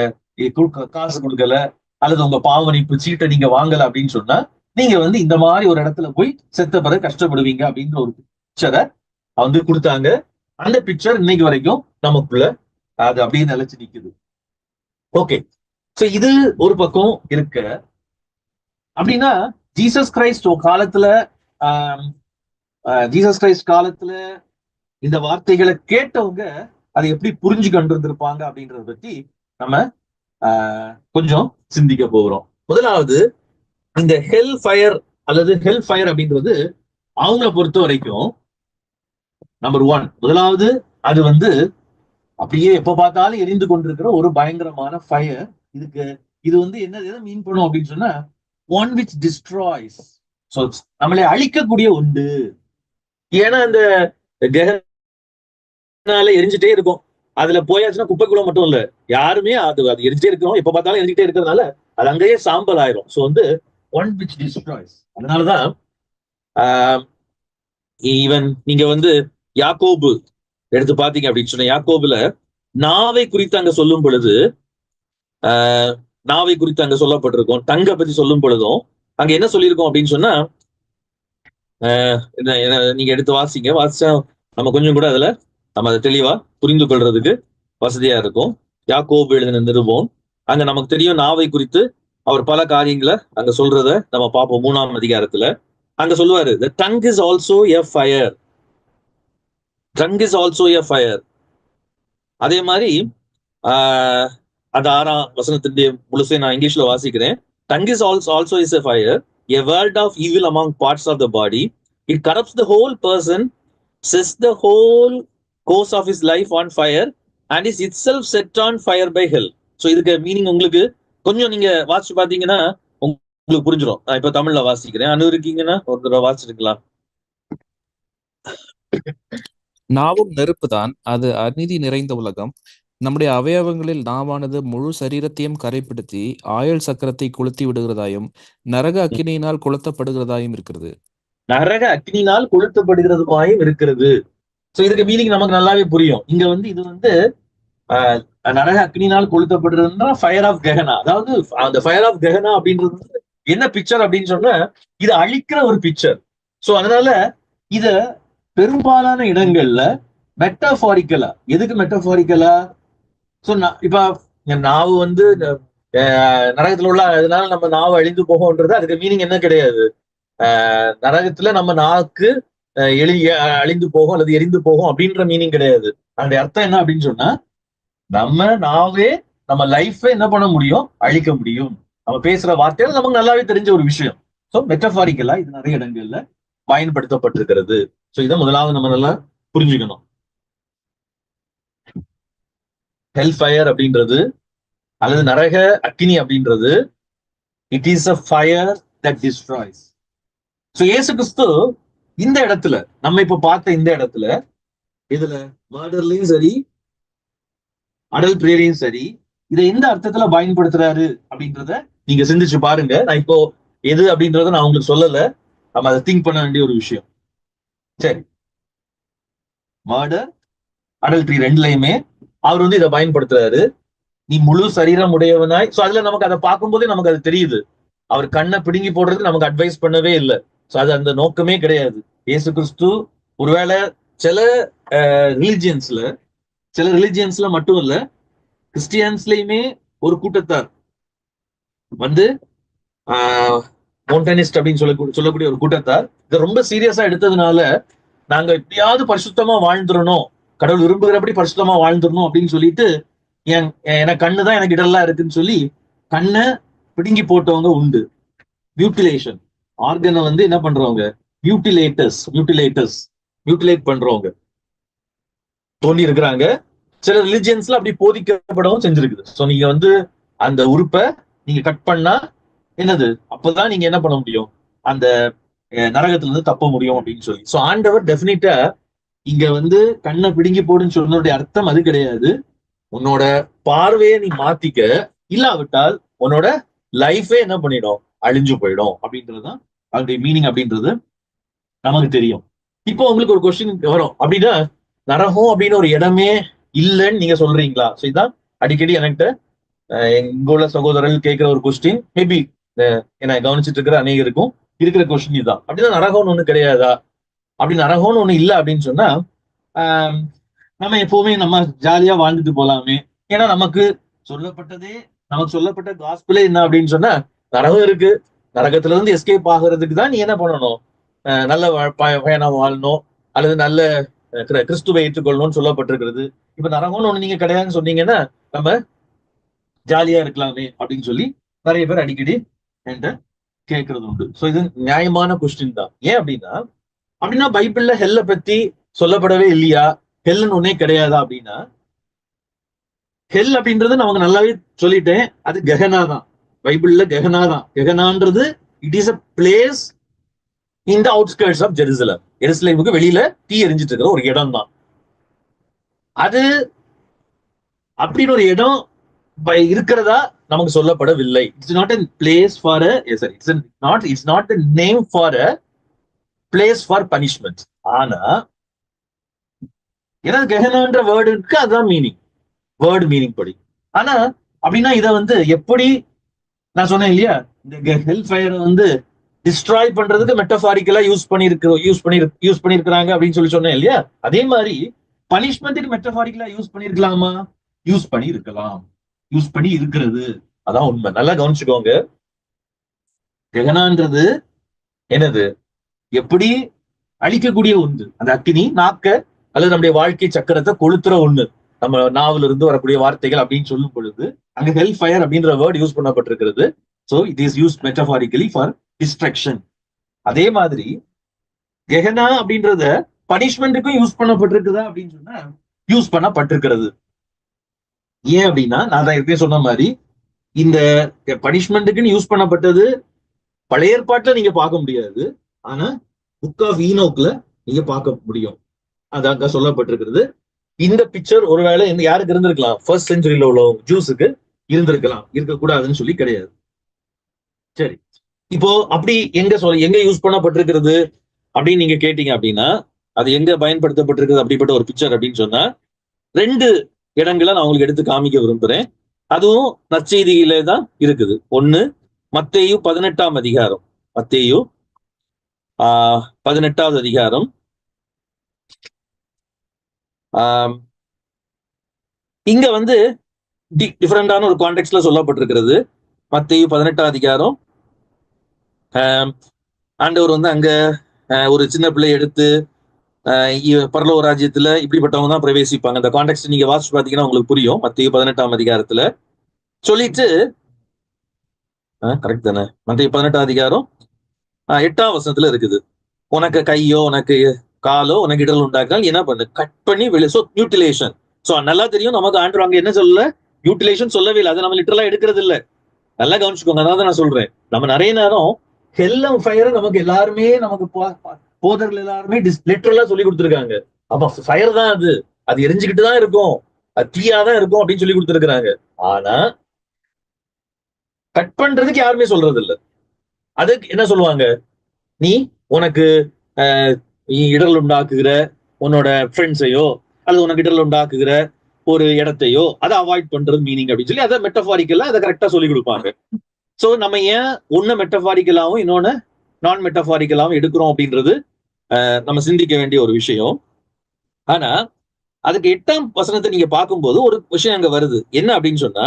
காசு கொடுக்கல அல்லது உங்க பாவனிப்பு சீட்டை நீங்க வாங்கல அப்படின்னு சொன்னா, நீங்க இந்த மாதிரி ஒரு இடத்துல போய் செத்த பிறகு கஷ்டப்படுவீங்க அப்படின்ற ஒரு பிக்சரை கொடுத்தாங்க. அந்த பிக்சர் இன்னைக்கு வரைக்கும் நமக்குள்ள அது அப்படியே நிலைச்சு நிக்குது. ஓகே, சோ இது ஒரு பக்கம் இருக்க. அப்படின்னா ஜீசஸ் கிரைஸ்ட் காலத்துல இந்த வார்த்தைகளை கேட்டவங்க அதை எப்படி புரிஞ்சு கொண்டு இருந்திருப்பாங்க அப்படின்றத பத்தி நம்ம கொஞ்சம் சிந்திக்க போகிறோம். முதலாவது, இந்த ஹெல் ஃபயர் அல்லது ஹெல் ஃபயர் அப்படின்றது அவங்கள பொறுத்த வரைக்கும் நம்பர் 1, முதலாவது அது அப்படியே எப்ப பார்த்தாலும் எரிந்து கொண்டிருக்கிற ஒரு பயங்கரமான ஃபயர். இது என்ன மீன் பண்ணும் அப்படின்னு சொன்னா, ஒன் விச் டிஸ்ட்ராய்ஸ், நம்மளை அழிக்கக்கூடிய ஒன்று. ஏன்னா அந்த எரிஞ்சிட்டே இருக்கும், அதுல போயாச்சுன்னா குப்பைக்குள்ள மட்டும் இல்ல, யாருமே அது எரிஞ்சிட்டே இருக்கணும், எப்ப பார்த்தாலும் எரிஞ்சிட்டே இருக்கிறதுனால அது அங்கேயே சாம்பல் ஆயிரும். So one which destroys. அதனாலதான் ஈவன் நீங்க யாக்கோபு எடுத்து பாத்தீங்க அப்படின்னு சொன்ன, யாக்கோபுல நாவை குறித்து அங்க சொல்லும் பொழுது, நாவை குறித்து அங்க சொல்லப்பட்டிருக்கும், டங்க பத்தி சொல்லும் பொழுதும் அங்க என்ன சொல்லியிருக்கோம் அப்படின்னு சொன்னா, நீங்க எடுத்து வாசிச்சா நம்ம கொஞ்சம் கூட அதுல நம்ம அதை தெளிவா புரிந்து கொள்றதுக்கு வசதியா இருக்கும். யாக்கோபு எழுதின நிருபம், அங்க நமக்கு தெரியும் நாவை குறித்து அவர் பல காரியங்களை அங்க சொல்றத நம்ம பார்ப்போம். 3ஆம் அதிகாரத்துல அங்க சொல்லுவாரு, the tongue is also a fire. tongue is also a fire. அதே மாதிரி அந்த 6ஆம் வசனத்தினுடைய முழுசை நான் இங்கிலீஷ்ல வாசிக்கிறேன். tongue is also is a fire, a world of evil among parts of the body. It corrupts the whole person, sets the whole course of his life on fire, and is itself set on fire by hell. So இதுக்கு meaning உங்களுக்கு கொஞ்சம் நீங்க வாசிச்சு பாத்தீங்கன்னா உங்களுக்கு புரிஞ்சிடும். நான் இப்ப தமிழ்ல வாசிக்கிறேன், அனுருக்கீங்கன்னா ஒரு தடவை வாசிச்சுக்கலாம். நாவும் நெருப்புதான், அது அநீதி நிறைந்த உலகம். நம்முடைய அவயவங்களில் நாவானது முழு சரீரத்தையும் கரைப்படுத்தி ஆயுள் சக்கரத்தை கொளுத்தி விடுகிறதாயும் நரக அக்கினியினால் கொளுத்தப்படுகிறதாயும் இருக்கிறது. நரக அக்னினால் கொளுத்தப்படுகிறதுமாயும் இருக்கிறது. சோ இதுக்கு மீனிங் நமக்கு நல்லாவே புரியும். இங்க இது நரக அக்னினால் கொளுத்தப்படுறதுன்னா ஃபயர் ஆஃப் கெஹனா. அதாவது அந்த ஃபயர் ஆஃப் கெஹனா அப்படின்றது என்ன பிக்சர் அப்படின்னு சொன்னா, இது அழிக்கிற ஒரு பிக்சர். சோ அதனால இத பெரும்பாலான இடங்கள்ல மெட்டாபாரிக்கலா, எதுக்கு மெட்டாபாரிக்கலா, சோ இப்ப நாவு நரகத்துல உள்ள, அதனால நம்ம நாவு அழிந்து போகும்ன்றது அதுக்கு மீனிங் என்ன கிடையாது. நரகத்துல நம்ம நாக்கு அழிந்து போகும் அல்லது எரிந்து போகும் அப்படின்ற மீனிங் கிடையாது. அதனுடைய அர்த்தம் என்ன அப்படின்னு சொன்னா, நம்ம நாவே நம்ம லைஃபை என்ன பண்ண முடியும், அழிக்க முடியும். நம்ம பேசுற வார்த்தைகள் நமக்கு நல்லாவே தெரிஞ்ச ஒரு விஷயம். சோ மெட்டபாரிக்கலா இது நிறைய இடங்கள்ல பயன்படுத்தப்பட்டிருக்கிறது. சோ இதை முதலாவது நம்ம நல்லா புரிஞ்சுக்கணும். ஹெல் ஃபயர் அப்படின்றது அல்லது நரக அக்கினி அப்படின்றது it is a fire that destroys. So இயேசு கிறிஸ்து இந்த இடத்துல நம்ம இப்ப பார்த்த இந்த இடத்துல இதுல மர்டர்லயும் சரி அடல்ட்ரேலையும் சரி இதை எந்த அர்த்தத்துல பயன்படுத்துறாரு அப்படின்றத நீங்க சிந்திச்சு பாருங்க. நான் இப்போ எது அப்படின்றத நான் உங்களுக்கு சொல்லல, நம்ம அதை திங்க் பண்ண வேண்டிய ஒரு விஷயம். சரி, மர்டர் அடல்ட்ரி ரெண்டுலயுமே அவர் வந்து இதை பயன்படுத்துறாரு. நீ முழு சரீரம் உடையவனாய். சோ அதுல நமக்கு அதை பார்க்கும்போதே நமக்கு அது தெரியுது. அவர் கண்ணை பிடுங்கி போடுறதுக்கு நமக்கு அட்வைஸ் பண்ணவே இல்லை. சோ அது அந்த நோக்கமே கிடையாது. இயேசு கிறிஸ்து ஒருவேளை சில ரிலிஜியன்ஸ்ல சில ரிலிஜியன்ஸ்ல மட்டும் இல்ல, கிறிஸ்டியன்ஸ்லயுமே ஒரு கூட்டத்தார் வந்து மோண்டனிஸ்ட் அப்படின்னு சொல்லக்கூடிய ஒரு கூட்டத்தார் இதை ரொம்ப சீரியஸா எடுத்ததுனால நாங்க எப்படியாவது பரிசுத்தமா வாழ்ந்துடணும், கடவுள் விரும்புகிறபடி பரிசுத்தமா வாழ்ந்துடணும் அப்படின்னு சொல்லிட்டு எனக்கு கண்ணுதான் எனக்கு இடர்லாம் இருக்குன்னு சொல்லி கண்ணை பிடுங்கி போட்டவங்க உண்டு. மியூட்டிலேஷன் ஆர்கனை வந்து என்ன பண்றவங்க, மியூட்டிலேட் பண்றவங்க தோண்டி இருக்கிறாங்க. சில ரிலிஜியன்ஸ்ல அப்படி போதிக்கப்படவும் செஞ்சிருக்குது. சோ நீங்க வந்து அந்த உறுப்பை நீங்க கட் பண்ணா என்னது, அப்பதான் நீங்க என்ன பண்ண முடியும், அந்த நரகத்துல இருந்து தப்ப முடியும் அப்படின்னு சொல்லி. சோ ஆண்டவர் டெஃபினிட்டா இங்க வந்து கண்ணை பிடுங்கி போடுன்னு சொன்னதுடைய அர்த்தம் அது கிடையாது. உன்னோட பார்வையை நீ மாத்திக்க, இல்லாவிட்டால் உன்னோட லைஃபே என்ன பண்ணிடும், அழிஞ்சு போயிடும் அப்படின்றதுதான் அதனுடைய மீனிங் அப்படின்றது நமக்கு தெரியும். இப்போ உங்களுக்கு ஒரு கொஸ்டின் வரும், அப்படின்னா நரகம் அப்படின்னு ஒரு இடமே இல்லைன்னு நீங்க சொல்றீங்களா? சோ இதான் அடிக்கடி என்கிட்ட எங்க உள்ள சகோதரர்கள் கேட்கிற ஒரு கொஸ்டின். மேபி என்ன கவனிச்சுட்டு இருக்கிற அநேகருக்கும் இருக்கிற கொஸ்டின் இதுதான். அப்படின்னா நரகம்னு ஒண்ணு கிடையாதா, அப்படி நரகம்னு ஒண்ணு இல்லை அப்படின்னு சொன்னா நம்ம எப்பவுமே நம்ம ஜாலியா வாழ்ந்துட்டு போலாமே. ஏன்னா நமக்கு சொல்லப்பட்ட காஸ்பிளே என்ன அப்படின்னு சொன்னா, நரகம் இருக்கு, நரகத்துல இருந்து எஸ்கேப் ஆகிறதுக்கு தான் நீ என்ன பண்ணணும், நல்ல பயணம் வாழணும் அல்லது நல்ல கிறிஸ்துவை ஏற்றுக்கொள்ளணும்னு சொல்லப்பட்டிருக்கிறது. இப்ப நரகம்னு ஒண்ணு நீங்க கிடையாதுன்னு சொன்னீங்கன்னா நம்ம ஜாலியா இருக்கலாமே அப்படின்னு சொல்லி நிறைய பேர் அடிக்கடி என்கிட்ட கேட்கறது உண்டு. சோ இது நியாயமான கொஸ்டின் தான். ஏன் அப்படின்னா பைபிள்ல ஹெல்ல பத்தி சொல்லப்படவே இல்லையா, ஹெல்னு ஒன்னே கிடையாதா அப்படின்னா, ஹெல் அப்படின்றது நமக்கு நல்லாவே சொல்லிட்டேன், அது கெஹனா தான். பைபிள்ல கெஹனா தான். கெஹனான்றது it is a place in the outskirts of Jerusalem. எருசலேமுக்கு வெளியில தீ எரிஞ்சிட்டு இருக்கிற ஒரு இடம் தான் அது. அப்படின்னு ஒரு இடம் இருக்கிறதா நமக்கு சொல்லப்படவில்லை. It's not a place for a sorry it's not a name for a place for punishment. ஆனா ஏன்னா கெஹனான்ற வேர்டுக்கு அதுதான் வேர்டு மீனிங் படி. ஆனா அப்படின்னா இதை வந்து எப்படி, நான் சொன்னேன் இல்லையா, இந்த ஹெல் ஃபயரை வந்து டிஸ்ட்ராய் பண்றதுக்கு மெட்டபாரிக்கலா யூஸ் பண்ணிருக்கிறாங்க அப்படின்னு சொல்லி சொன்னேன் இல்லையா. அதே மாதிரி பனிஷ்மெண்ட்டுக்கு மெட்டபாரிக்கலா யூஸ் பண்ணிருக்கலாமா? யூஸ் பண்ணி இருக்கலாம், யூஸ் பண்ணி இருக்கிறது. அதான் உண்மை. நல்லா கவனிச்சுக்கோங்க. கெகனான்றது என்னது, எப்படி அழிக்கக்கூடிய ஒன்று. அந்த அக்கினி நாக்க அல்லது நம்முடைய வாழ்க்கை சக்கரத்தை கொளுத்துற ஒண்ணு. நம்ம நாவல இருந்து வரக்கூடிய வார்த்தைகள் அப்படின்னு சொல்லும் பொழுது அங்க ஹெல் ஃபயர் அப்படின்ற வேர்ட் யூஸ் பண்ணப்பட்டிருக்கிறது. So it is use metaphorically for destruction. அதே மாதிரி கெஹனா அப்படின்றத பனிஷ்மெண்ட்டுக்கும் யூஸ் பண்ணப்பட்டிருக்குதா அப்படின்னு சொன்னா யூஸ் பண்ணப்பட்டிருக்கிறது. ஏன் அப்படின்னா நான் தான் ஏற்கனவே சொன்ன மாதிரி இந்த பனிஷ்மெண்ட்டுக்குன்னு யூஸ் பண்ணப்பட்டது பழைய ஏற்பாட்டுல நீங்க பார்க்க முடியாது, ஆனா புக் ஆஃப் ஈனோக்ல நீங்க பார்க்க முடியும். அதாங்க சொல்லப்பட்டிருக்கிறது. இந்த பிக்சர் ஒருவேளை யாருக்கு இருந்திருக்கலாம், ஃபர்ஸ்ட் செஞ்சுரியில உள்ள ஜூஸுக்கு இருந்திருக்கலாம், இருக்கக்கூடாதுன்னு சொல்லி கிடையாது. சரி, இப்போ அப்படி எங்க யூஸ் பண்ணப்பட்டிருக்கிறது அப்படின்னு நீங்க கேட்டீங்க அப்படின்னா, அது எங்க பயன்படுத்தப்பட்டிருக்கிறது அப்படிப்பட்ட ஒரு பிக்சர் அப்படின்னு சொன்னா 2 இடங்களை நான் உங்களுக்கு எடுத்து காமிக்க விரும்புறேன். அதுவும் நற்செய்தியிலே தான் இருக்குது. ஒண்ணு மத்தேயு 18ஆம் அதிகாரம். மத்தேயு 18வது அதிகாரம். இங்க வந்து டிஃபரெண்டான ஒரு கான்டெக்ட்ல சொல்லப்பட்டிருக்கிறது. மத்தேயு 18ஆம் அதிகாரம். ஆண்டவர் வந்து அங்க ஒரு சின்ன பிள்ளை எடுத்து பரலோக ராஜ்யத்துல இப்படிப்பட்டவங்க தான் பிரவேசிப்பாங்க. அந்த கான்டெக்ட் நீங்க வாசிச்சு பாத்தீங்கன்னா உங்களுக்கு புரியும். மத்தேயு 18ஆம் அதிகாரத்துல சொல்லிட்டு கரெக்ட் தானே? மத்திய 18ஆம் அதிகாரம் 8ஆம் வசனத்துல இருக்குது. உனக்கு கையோ உனக்கு காலோ உனக்கு இடல் உண்டாக்கால் என்ன பண்ணு, கட் பண்ணி சோ மியூட்டிலேஷன். சோ நல்லா தெரியும் நமக்கு ஆண்டவர் அங்க என்ன சொல்லல, மியூட்டிலேஷன் சொல்லவே இல்லை. அதை நம்ம லிட்டரலா எடுக்கிறது இல்ல. நல்லா கவனிச்சுக்கோங்க. அதான் நான் சொல்றேன். நம்ம நிறைய நேரம் ஹெல் அண்ட் ஃபயர் நமக்கு எல்லாருமே நமக்கு போதர்கள் எல்லாருமே லிட்டரலா சொல்லி கொடுத்துருக்காங்க. அப்ப ஃபயர் தான் அது, அது எரிஞ்சுக்கிட்டு தான் இருக்கும், அது தீயாதான் இருக்கும் அப்படின்னு சொல்லி கொடுத்துருக்காங்க. ஆனா கட் பண்றதுக்கு யாருமே சொல்றது இல்ல. அதுக்கு என்ன சொல்லுவாங்க, நீ உனக்கு இடர்கள் உண்டாக்குகிற உன்னோட ஃப்ரெண்ட்ஸையோ அல்லது உனக்கு இடர்கள் உண்டாக்குகிற ஒரு இடத்தையோ அதை அவாய்ட் பண்றது மீனிங் அப்படின்னு சொல்லி அதை மெட்டபாரிக்கலா அதை கரெக்டா சொல்லி கொடுப்பாங்க. சோ நம்ம ஏன் ஒன்னு மெட்டபாரிக்கலாவும் இன்னொன்னு நான் மெட்டபாரிக்கலாவும் எடுக்கிறோம் அப்படின்றது நம்ம சிந்திக்க வேண்டிய ஒரு விஷயம். ஆனா அதுக்கு 8ஆம் வசனத்தை நீங்க பார்க்கும்போது ஒரு விஷயம் அங்க வருது. என்ன அப்படின்னு சொன்னா,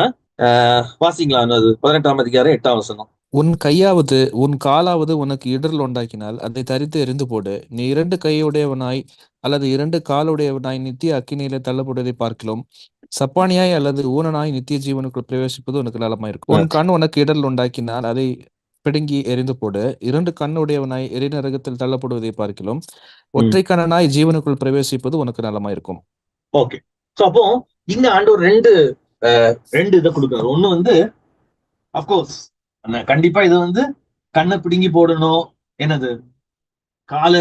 வாசிங்களா? 18ஆம் அதிகாரம் 8ஆம் வசனம். உன் கையாவது உன் காலாவது உனக்கு இடரல் உண்டாக்கினால் அதை தரித்து எறிந்து போடு. நீ 2 கையுடையவனாய் அல்லது 2 காலுடையவனாய் நித்திய அக்கினியிலே தள்ளப்படுவதை பார்க்கலாம் சப்பானியாய் அல்லது ஊனனாய் நித்திய ஜீவனுக்குள் பிரவேசிப்பது உனக்கு நலமாயிருக்கும். உன் கண் உனக்கு இடரல் உண்டாக்கினால் அதை பிடுங்கி எறிந்து போடு. 2 கண்ணுடையவனாய் எரிநரகத்தில் தள்ளப்படுவதை பார்க்கலாம் ஒற்றை கண்ணனாய் ஜீவனுக்குள் பிரவேசிப்பது உனக்கு நலமாயிருக்கும். ஓகே. சோ அப்போ இங்க ஆண்டவர் ரெண்டு இதை கொடுக்குறாரு. ஒண்ணு வந்து அப்கோர்ஸ் கண்டிப்பா இது வந்து கண்ணை பிடுங்கி போடணும், என்னது காலை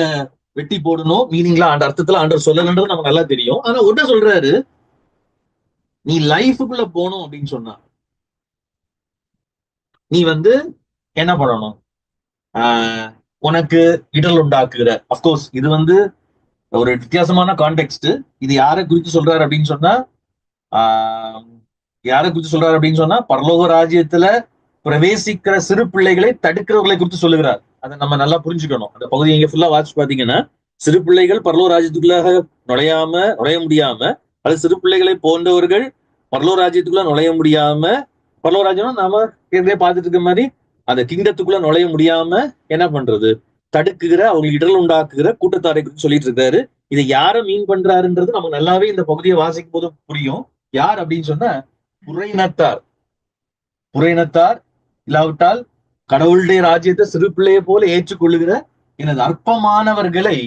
வெட்டி போடணும் மீனிங்ல அந்த அர்த்தத்துல ஆண்டவர் சொல்லலன்றது நமக்கு நல்லா தெரியும். ஆனா ஒன்ன சொல்றாரு, நீ லைஃபுக்குள்ள போகணும் அப்படின்னு சொன்னா நீ வந்து என்ன பண்ணணும், உனக்கு இடல் உண்டாக்குகிற. அப்கோர்ஸ் இது வந்து ஒரு வித்தியாசமான கான்டெக்ட். இது யாரை குறித்து சொல்றாரு அப்படின்னு சொன்னா, யாரை குறித்து சொல்றாரு அப்படின்னு சொன்னா பரலோக ராஜ்யத்துல பிரவேசிக்கிற சிறு பிள்ளைகளை தடுக்கிறவர்களை குறித்து சொல்லுகிறார். அதை நம்ம நல்லா புரிஞ்சுக்கணும். அந்த பகுதி இங்க ஃபுல்லா வாட்ச் பாத்தீங்கன்னா, சிறு பிள்ளைகள் பரலோக ராஜ்யத்துக்குள்ளாக நுழைய முடியாம, அது சிறு பிள்ளைகளை போன்றவர்கள் பரலோக ராஜ்யத்துக்குள்ள நுழைய முடியாம, பரலோக ராஜ்யம் நாம ஏற்கனவே பார்த்துட்டு இருக்க மாதிரி அந்த கிங்டத்துக்குள்ள நுழைய முடியாம என்ன பண்றது, தடுக்குகிற, அவங்களுக்கு இடல் உண்டாக்குகிற கூட்டத்தாரை குறித்து சொல்லிட்டு இருக்காரு. இதை யார மீன் பண்றாருன்றது நமக்கு நல்லாவே இந்த பகுதியை வாசிக்கும் போது புரியும். யார் அப்படின்னு சொன்னா புறையினத்தார். புறையினத்தார் இல்லாவிட்டால் கடவுளுடைய ராஜ்யத்தை சிறு பிள்ளையை போல ஏற்றுக்கொள்ளுகிற எனது அற்பமானவர்களை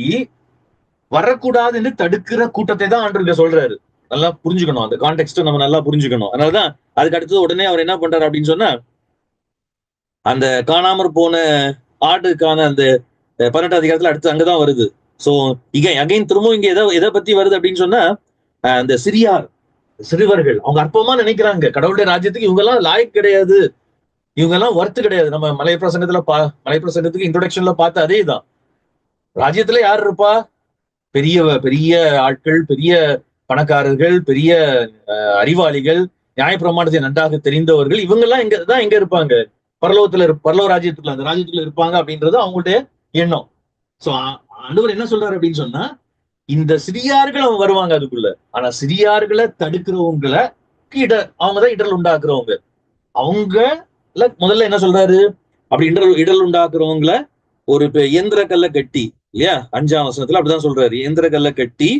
வரக்கூடாது என்று தடுக்கிற கூட்டத்தை தான் ஆண்டவர் சொல்றாரு. நல்லா புரிஞ்சுக்கணும். அந்த கான்டெக்ட் நம்ம நல்லா புரிஞ்சுக்கணும். அதனாலதான் அதுக்கு அடுத்தது உடனே அவர் என்ன பண்றாரு அப்படின்னு சொன்னா, அந்த காணாமற் போன ஆடுக்கான அந்த 18ஆம் அதிகாரத்துல அடுத்து அங்கதான் வருது. சோ அகைன் திரும்பவும் இங்க எதை பத்தி வருது அப்படின்னு சொன்னா, அந்த சிறுவர்கள் அவங்க அற்பமா நினைக்கிறாங்க. கடவுளுடைய ராஜ்யத்துக்கு இவங்க எல்லாம் லாய்க்கு கிடையாது, இவங்க எல்லாம் ஒர்த்து கிடையாது. நம்ம மலை பிரசங்கத்துக்கு இன்ட்ரோடக்ஷன்ல பார்த்த அதே தான். ராஜ்யத்துல யார் இருப்பா? பெரிய பெரிய ஆட்கள், பெரிய பணக்காரர்கள், பெரிய அறிவாளிகள், நியாயப்பிரமாணத்தை நன்றாக தெரிந்தவர்கள். இவங்க எல்லாம் எங்க இருப்பாங்க? பரலோக ராஜ்யத்துக்குள்ள, அந்த ராஜ்யத்துக்குள்ள இருப்பாங்க அப்படின்றது அவங்களுடைய எண்ணம். சோ ஆண்டவர் என்ன சொல்றாரு அப்படின்னு சொன்னா, இந்த சிறியார்கள் அவங்க வருவாங்க அதுக்குள்ள. ஆனா சிறியார்களை தடுக்கிறவங்களை அவங்கதான் இடல் உண்டாக்குறவங்க. அவங்க முதல்ல என்ன சொல்றாரு, அப்படி இடல் உண்டாக்குறவங்கள ஒரு இயந்திர கல்ல கட்டி, இல்லையா? 5ஆம் வசனத்துல அப்படிதான் சொல்றாரு. இயந்திர கல்ல கட்டி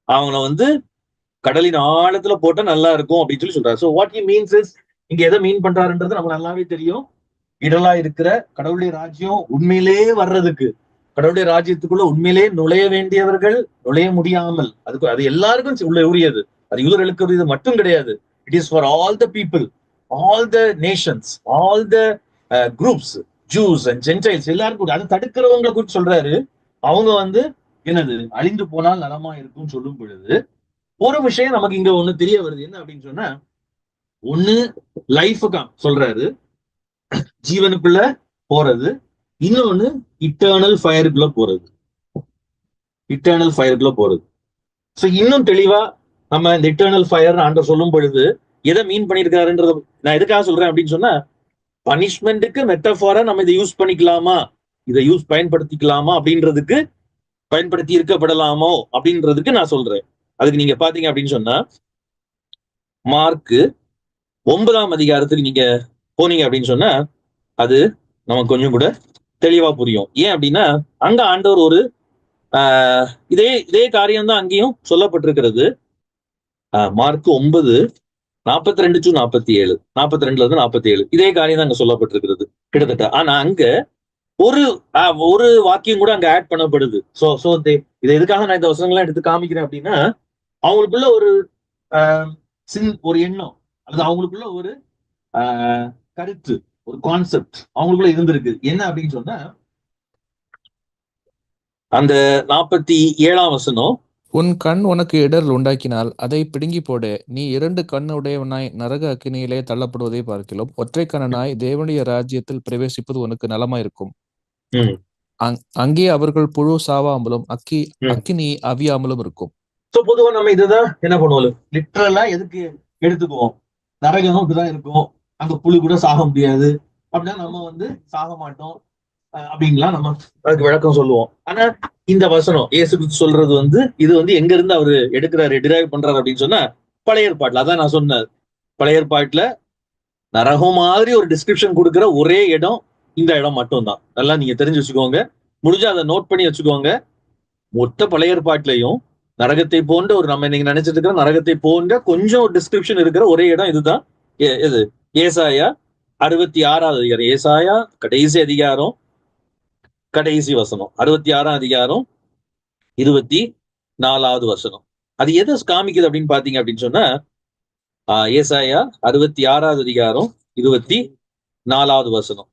அவங்கள வந்து கடலின் ஆழத்துல போட்டா நல்லா இருக்கும் அப்படின்னு சொல்லி சொல்றாரு. So what he means is, இங்க எதை மீன் பண்றாருன்றது நமக்கு நல்லாவே தெரியும். இடலா இருக்கிற கடவுளுடைய ராஜ்யம் உண்மையிலே வர்றதுக்கு, கடவுளுடைய ராஜ்யத்துக்குள்ள உண்மையிலே நுழைய வேண்டியவர்கள் நுழைய முடியாமல், அது எல்லாருக்கும் உரியது. அது யூதர்களுக்கு உரியது மட்டும் கிடையாது. It is for all the people, all the Nations, all the groups, juice and Gentiles எல்லாருக்கும். அதை தடுக்கிறவங்களை குறித்து சொல்றாரு. அவங்க வந்து என்னது அழிந்து போனால் நலமா இருக்கும்னு சொல்லும் பொழுது ஒரு விஷயம் நமக்கு இங்க ஒண்ணு தெரிய வருது. என்ன அப்படின்னு சொன்னா, ஒண்ணு லைஃபுக்கா சொல்றாரு, ஜீவனுக்குள்ள போறது. இன்னொன்னு இட்டர்னல் ஃபயருக்குள்ள போறது. இட்டர்னல் ஃபயருக்குள்ள போறது. சோ இன்னும் தெளிவா நம்ம இந்த இட்டர்னல் ஃபயர் ஆண்டவர் சொல்லும் பொழுது எதை மீன் பண்ணிருக்காருன்றத நான் எதுக்காக சொல்றேன் அப்படின்னு சொன்னா, பனிஷ்மெண்ட்டுக்கு மெட்டஃபாரா நம்ம இதை யூஸ் பண்ணிக்கலாமா, இதை பயன்படுத்திக்கலாமா அப்படின்றதுக்கு, பயன்படுத்தி இருக்கப்படலாமோ அப்படின்றதுக்கு நான் சொல்றேன். அதுக்கு நீங்க பாத்தீங்க அப்படின்னு சொன்னா, மார்க்கு 9ஆம் அதிகாரத்துக்கு நீங்க போனீங்க அப்படின்னு சொன்னா அது நமக்கு கொஞ்சம் கூட தெளிவா புரியும். ஏன் அப்படின்னா, அங்க ஆண்டவர் ஒரு இதே காரியம் தான் அங்கேயும் சொல்லப்பட்டிருக்கிறது. மார்க் 9 42 to 47, 42ல இருந்து 47 இதே காரியம் தான் அங்க சொல்லப்பட்டிருக்கிறது கிட்டத்தட்ட. ஆனா அங்க ஒரு ஒரு வாக்கியம் கூட அங்க ஆட் பண்ணப்படுது. சோ சோ இதை எதுக்காக நான் இந்த வசனங்கள்லாம் எடுத்து காமிக்கிறேன் அப்படின்னா, அவங்களுக்குள்ள ஒரு ஒரு எண்ணம் அல்லது அவங்களுக்குள்ள ஒரு கருத்து, ஒரு கான்செப்ட் அவங்களுக்குள்ள இருந்திருக்கு. என்ன அப்படின்னு சொன்னா, அந்த 47ஆம் வசனம், உன் கண் உனக்கு இடர் உண்டாக்கினால் அதை பிடுங்கி போடு. நீ 2 கண் உடையவனாய் நரக அக்கினியிலே தள்ளப்படுவதை பார்க்கிலும் ஒற்றை கண்ணனாய் தேவனுடைய ராஜ்யத்தில் பிரவேசிப்பது உனக்கு நலமாயிருக்கும். அங்கே அவர்கள் புழு சாவாமலும் அக்கினி அவியாமலும் இருக்கும். சோ பொதுவா நம்ம இதுதான் என்ன பண்ணுவோம், லிட்டரலா எதுக்கு எடுத்துக்குவோம், நரகம் இப்படிதான் இருக்கும், அங்க புழு கூட சாக முடியாது அப்படின்னா நம்ம சாக மாட்டோம் அப்படின்லாம் நம்ம அதுக்கு விளக்கம் சொல்லுவோம். ஆனா இந்த வசனம் இயேசு சொல்றது இது எங்க இருந்து அவரு எடுக்கிறாரு, டிரைவ் பண்றாரு அப்படின்னு சொன்னா, பழைய ஏற்பாட்டுல. அதான் நான் சொன்னேன், பழைய ஏற்பாட்டுல நரகம் மாதிரி ஒரு டிஸ்கிரிப்ஷன் கொடுக்கிற ஒரே இடம் இந்த இடம் மட்டும்தான். நல்லா நீங்க தெரிஞ்சு வச்சுக்கோங்க, முடிஞ்சா அதை நோட் பண்ணி வச்சுக்கோங்க. மொத்த பழைய ஏற்பாட்டிலையும் நரகத்தை போன்ற ஒரு நம்ம இன்னைக்கு நினைச்சிட்டு இருக்கிற நரகத்தை போன்ற கொஞ்சம் ஒரு டிஸ்கிரிப்ஷன் இருக்கிற ஒரே இடம் இதுதான். இது ஏசாயா 66ஆவது அதிகாரம். ஏசாயா கடைசி அதிகாரம், கடைசி வசனம், 66ஆம் அதிகாரம் 24வது வசனம். அது எதை காமிக்குது அப்படின்னு பாத்தீங்க அப்படின்னு சொன்னா, ஏசாயா 66ஆவது அதிகாரம் 24வது வசனம்.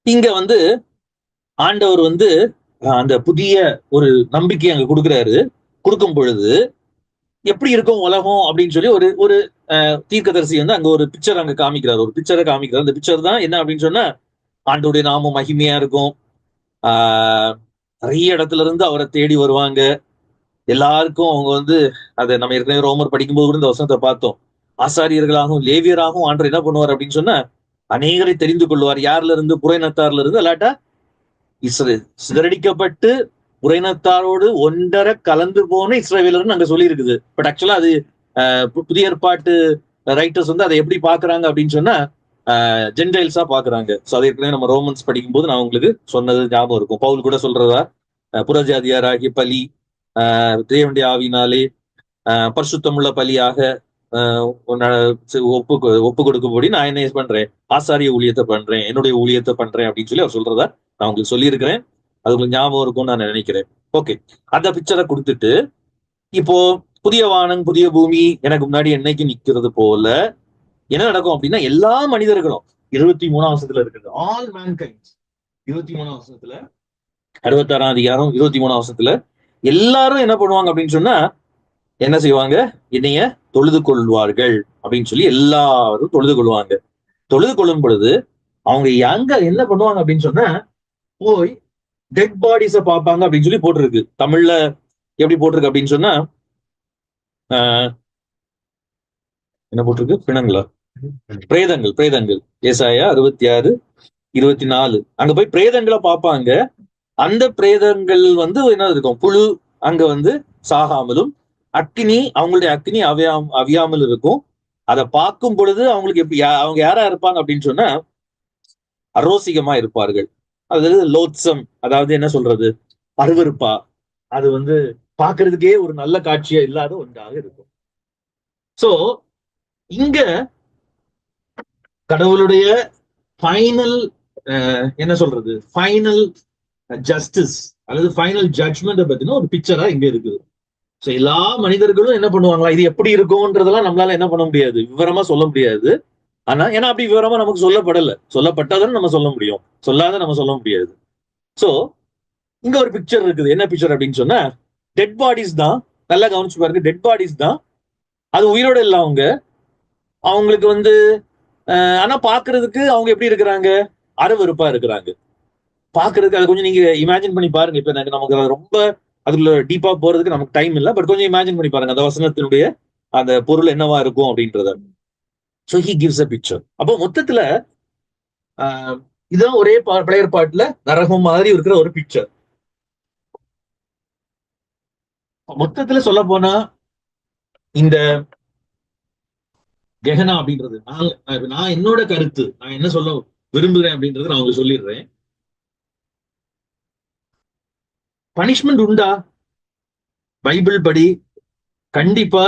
இங்க ஆண்டவர் அந்த புதிய ஒரு நம்பிக்கை அங்க கொடுக்கிறாரு. கொடுக்கும் பொழுது எப்படி இருக்கும் உலகம் அப்படின்னு சொல்லி ஒரு ஒரு தீர்க்கதரிசி அங்க ஒரு பிக்சர் அங்க காமிக்கிறார், ஒரு பிக்சரை காமிக்கிறார். அந்த பிக்சர் தான் என்ன அப்படின்னு சொன்னா, ஆண்டோடைய நாமம் மகிமையா இருக்கும். நிறைய இடத்துல இருந்து அவரை தேடி வருவாங்க. எல்லாருக்கும் அவங்க அதை நம்ம ஏற்கனவே ரோமர் படிக்கும்போது கூட இந்த வசனத்தை பார்த்தோம். ஆசாரியர்களாகவும் லேவியராகவும் ஆண்டவர் என்ன பண்ணுவார் அப்படின்னு சொன்னா, அநேகரை தெரிந்து கொள்வார். யாருல இருந்து? புறையினத்தார்ல இருந்து, அல்லாட்டா சிதறடிக்கப்பட்டு புறையினத்தாரோடு ஒன்றரை கலந்து போன இஸ்ரவேலர்னு அங்க சொல்லி இருக்குது. பட் ஆக்சுவலா அது புதிய ஏற்பாட்டு ரைட்டர்ஸ் அதை எப்படி பாக்குறாங்க அப்படின்னு சொன்னா, ஜென்டைல்ஸா பாக்குறாங்க. சோ அதை ஏற்கனவே நம்ம ரோமன்ஸ் படிக்கும் போது நான் உங்களுக்கு சொன்னது ஞாபகம் இருக்கும். பவுல் கூட சொல்றதா, புறஜாதியாராகிய பலி தேவனுடைய ஆவினாலே பரிசுத்தமுள்ள பலியாக ஒப்பு கொடுக்கும்படி நான் என்ன பண்றேன், ஆசாரிய ஊழியத்தை பண்றேன், என்னுடைய ஊழியத்தை பண்றேன் அப்படின்னு சொல்லி அவர் சொல்றதா நான் உங்களுக்கு சொல்லியிருக்கிறேன். அது உங்களுக்கு ஞாபகம் இருக்கும்னு நான் நினைக்கிறேன். ஓகே, அந்த பிக்சரை கொடுத்துட்டு இப்போ புதிய வானம் புதிய பூமி எனக்கு முன்னாடி என்னைக்கு நிக்கிறது போல என்ன நடக்கும் அப்படின்னா, எல்லா மனிதர்களும் 23ஆம் வசனத்துல இருக்குது, ஆல் மேன்கைண்ட் 23ஆம் வசனத்துல, 66ஆம் அதிகாரம் 23ஆம் வசனத்துல எல்லாரும் என்ன பண்ணுவாங்க அப்படின்னு சொன்னா, என்ன செய்வாங்க, என்னைய தொழுது கொள்வார்கள் அப்படின்னு சொல்லி எல்லாரும் தொழுது கொள்வாங்க. தொழுது கொள்ளும் பொழுது அவங்க அங்க என்ன பண்ணுவாங்க அப்படின்னு சொன்னா, போய் டெட் பாடிஸ பார்ப்பாங்க அப்படின்னு சொல்லி போட்டிருக்கு. தமிழ்ல எப்படி போட்டிருக்கு அப்படின்னு சொன்னா, என்ன போட்டிருக்கு, பிணங்களா, பிரேதங்கள், பிரேதங்கள். ஏசாயா 66:24 அங்க போய் பிரேதங்களை பார்ப்பாங்க. அந்த பிரேதங்கள் என்ன இருக்கும், புழு அங்க சாகாமலும் அக்கினி, அவங்களுடைய அக்கினி அவியாமல் இருக்கும். அதை பார்க்கும் பொழுது அவங்களுக்கு எப்படி, அவங்க யாரா இருப்பாங்க அப்படின்னு சொன்னா, அரோசிகமா இருப்பார்கள். அதாவது லோத்சம், அதாவது என்ன சொல்றது, அருவருப்பா, அது பாக்குறதுக்கே ஒரு நல்ல காட்சியா இல்லாத ஒன்றாக இருக்கும். சோ இங்க கடவுளுடைய ஃபைனல் என்ன சொல்றது, ஃபைனல் ஜஸ்டிஸ் அல்லது ஃபைனல் ஜட்ஜ்மெண்ட் பத்தின ஒரு பிக்சரா இங்க இருக்குது. சோ எல்லா மனிதர்களும் என்ன பண்ணுவாங்களா, இது எப்படி இருக்கும்ன்றதெல்லாம் நம்மளால என்ன பண்ண முடியாது, விவரமா சொல்ல முடியாது. ஆனா ஏன்னா அப்படி விவரமா நமக்கு சொல்லப்படல, சொல்லப்பட்டதுன்னு நம்ம சொல்ல முடியும், சொல்லாத நம்ம சொல்ல முடியாது. சோ இங்க ஒரு பிக்சர் இருக்குது. என்ன பிக்சர் அப்படின்னு சொன்னா, டெட் பாடிஸ் தான். நல்லா கவனிச்சு பாருங்க, டெட் பாடிஸ் தான். அது உயிரோட இல்ல அவங்க. அவங்களுக்கு ஆனா பாக்குறதுக்கு அவங்க எப்படி இருக்கிறாங்க, அருவருப்பா இருக்கிறாங்க பாக்குறதுக்கு. அது கொஞ்சம் நீங்க இமேஜின் பண்ணி பாருங்க. இப்ப நமக்கு ரொம்ப அதுல டீப்பா போறதுக்கு நமக்கு டைம் இல்லை. பட் கொஞ்சம் இமேஜின் பண்ணி பாருங்க அந்த வசனத்தினுடைய அந்த பொருள் என்னவா இருக்கும் அப்படின்றத. So he gives a picture. அப்போ மொத்தத்துல இதுதான் ஒரே பழைய ஏற்பாட்டுல நரகம் மாதிரி இருக்கிற ஒரு பிக்சர். மொத்தத்துல சொல்ல போனா இந்த கெஹனா அப்படின்றது, நான் என்னோட கருத்து, நான் என்ன சொல்ல விரும்புகிறேன் அப்படின்றது நான் உங்களுக்கு சொல்லிடுறேன். பனிஷ்மெண்ட் உண்டா? பைபிள் படி கண்டிப்பா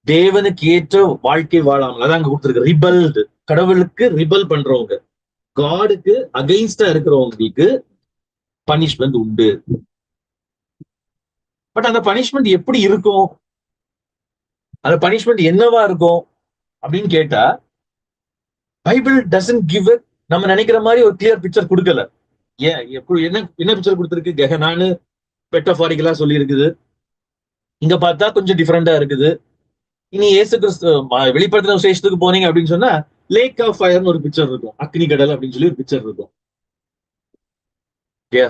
தேவனுக்கு ஏற்ற வாழ்க்கை வாழாமல், அதான் அங்க கொடுத்திருக்கு, ரிபல்டு, கடவுளுக்கு ரிபல் பண்றவங்க, காடுக்கு அகைன்ஸ்டா இருக்கிறவங்களுக்கு பனிஷ்மெண்ட் உண்டு. பட் அந்த பனிஷ்மெண்ட் எப்படி இருக்கும், அந்த பனிஷ்மெண்ட் என்னவா இருக்கும் அப்படின்னு கேட்டா, பைபிள் டசன்ட் கிவ் இட் நம்ம நினைக்கிற மாதிரி ஒரு கிளியர் பிக்சர் கொடுக்கல. ஏன் என்ன என்ன பிக்சர் கொடுத்திருக்கு? கெஹனான்னு பெட்டஃபாரிக்கலா சொல்லி இருக்குது. இங்க பார்த்தா கொஞ்சம் டிஃபரெண்டா இருக்குது. இனி ஏசு கிறிஸ்து வெளிப்படுத்தின விசேஷத்துக்கு போனீங்க அப்படின்னு சொன்னா லேக் ஆஃப் ஃபயர்னு ஒரு பிக்சர் இருக்கும், அக்னி கடல் அப்படின்னு சொல்லி ஒரு பிக்சர் இருக்கும்.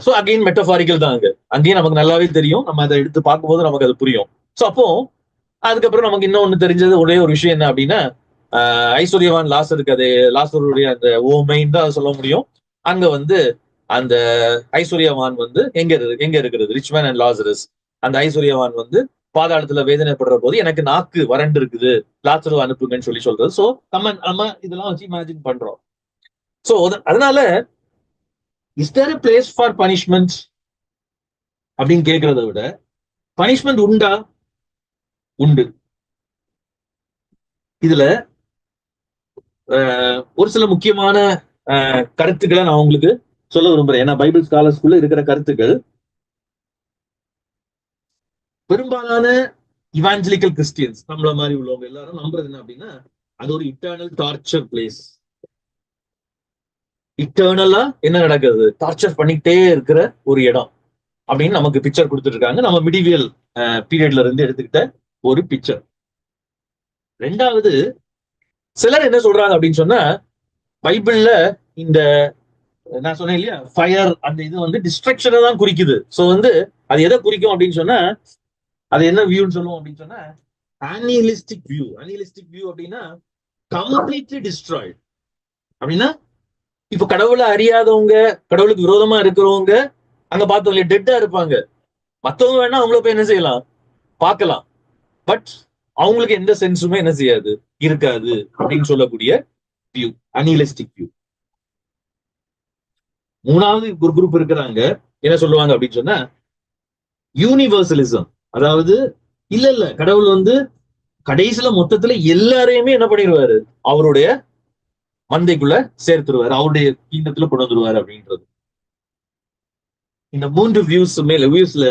சோ அகைன் மெட்டபாரிக்கல் தான். அங்கேயும் நமக்கு நல்லாவே தெரியும், நம்ம அதை எடுத்து பார்க்கும்போது நமக்கு அது புரியும். சோ அப்போ அதுக்கப்புறம் நமக்கு இன்னொன்னு தெரிஞ்சது ஒரே ஒரு விஷயம் என்ன அப்படின்னா, ஐஸ்வர்யவான் லாசருக்கு, அது லாசருடைய அந்த ஓமைன்னு தான் சொல்ல முடியும். அங்க வந்து அந்த ஐஸ்வர்யவான் எங்க இருக்கிறது, ரிச் மேன் அண்ட் லாசரஸ். அந்த ஐஸ்வர்யவான் பாதாளத்துல வேதனைப்படுற போது எனக்கு நாக்கு வறண்டு இருக்குது, லாசரு அனுப்புங்கன்னு சொல்றது. சோ நம்ம இதெல்லாம் வச்சு இமேஜின் பண்றோம். சோ அதனால is there a place for punishment அப்படின்னு கேட்கறத விட, பனிஷ்மெண்ட் உண்டா? உண்டு. இதுல ஒரு சில முக்கியமான கருத்துக்களை நான் உங்களுக்கு சொல்ல விரும்புறேன். ஏன்னா பைபிள் ஸ்காலர்ஸ்குள்ள இருக்கிற கருத்துக்கள் பெரும்பாலான இவாஞ்சலிக்கல் கிறிஸ்டியன்ஸ் நம்மள மாதிரி உள்ளவங்க எல்லாரும் நம்புறது என்ன அப்படின்னா, அது ஒரு இட்டர்னல் டார்ச்சர் பிளேஸ். இட்டர்னலா என்ன நடக்குது, டார்ச்சர் பண்ணிக்கிட்டே இருக்கிற ஒரு இடம் அப்படின்னு நமக்கு பிக்சர் கொடுத்துட்டு இருக்காங்க. நம்ம மிடிவியல் பீரியட்ல இருந்து எடுத்துக்கிட்ட ஒரு பிக்சர். ரெண்டாவது, சிலர் என்ன சொல்றாங்க அப்படின்னு சொன்னா, பைபிள்ல இந்த நான் சொன்னேன் இல்லையா, ஃபயர், அந்த இது டிஸ்ட்ரக்ஷனை தான் குறிக்குது. சோ அது எதை குறிக்கும் அப்படின்னு சொன்னா, அது என்ன வியூன்னு சொல்லுவோம் அப்படின்னு சொன்னா, அனிலிஸ்டிக் வியூ. அனிலிஸ்டிக் வியூ அப்படின்னா கம்ப்ளீட்லி டிஸ்ட்ராய்டு. அப்படின்னா இப்ப கடவுளை அறியாதவங்க, கடவுளுக்கு விரோதமா இருக்கிறவங்க அங்க பார்த்தோம் இல்லையா, டெட்டா இருப்பாங்க. மத்தவங்க வேணா அவங்கள போய் என்ன செய்யலாம், பார்க்கலாம். பட் அவங்களுக்கு எந்த சென்ஸுமே என்ன செய்யாது, இருக்காது அப்படின்னு சொல்லக்கூடிய வியூ, அனிலிஸ்டிக் வியூ. மூணாவது ஒரு குரூப் இருக்கிறாங்க, என்ன சொல்லுவாங்க அப்படின்னு சொன்னா, யூனிவர்சலிசம். அதாவது இல்ல கடவுள் கடைசியில மொத்தத்துல எல்லாரையுமே என்ன பண்ணிடுவாரு, அவருடைய மந்தைக்குள்ள சேர்த்துருவாரு, அவருடைய கீண்டத்துல கொண்டு வந்துருவாரு அப்படின்றது. இந்த மூன்று வியூஸ்ல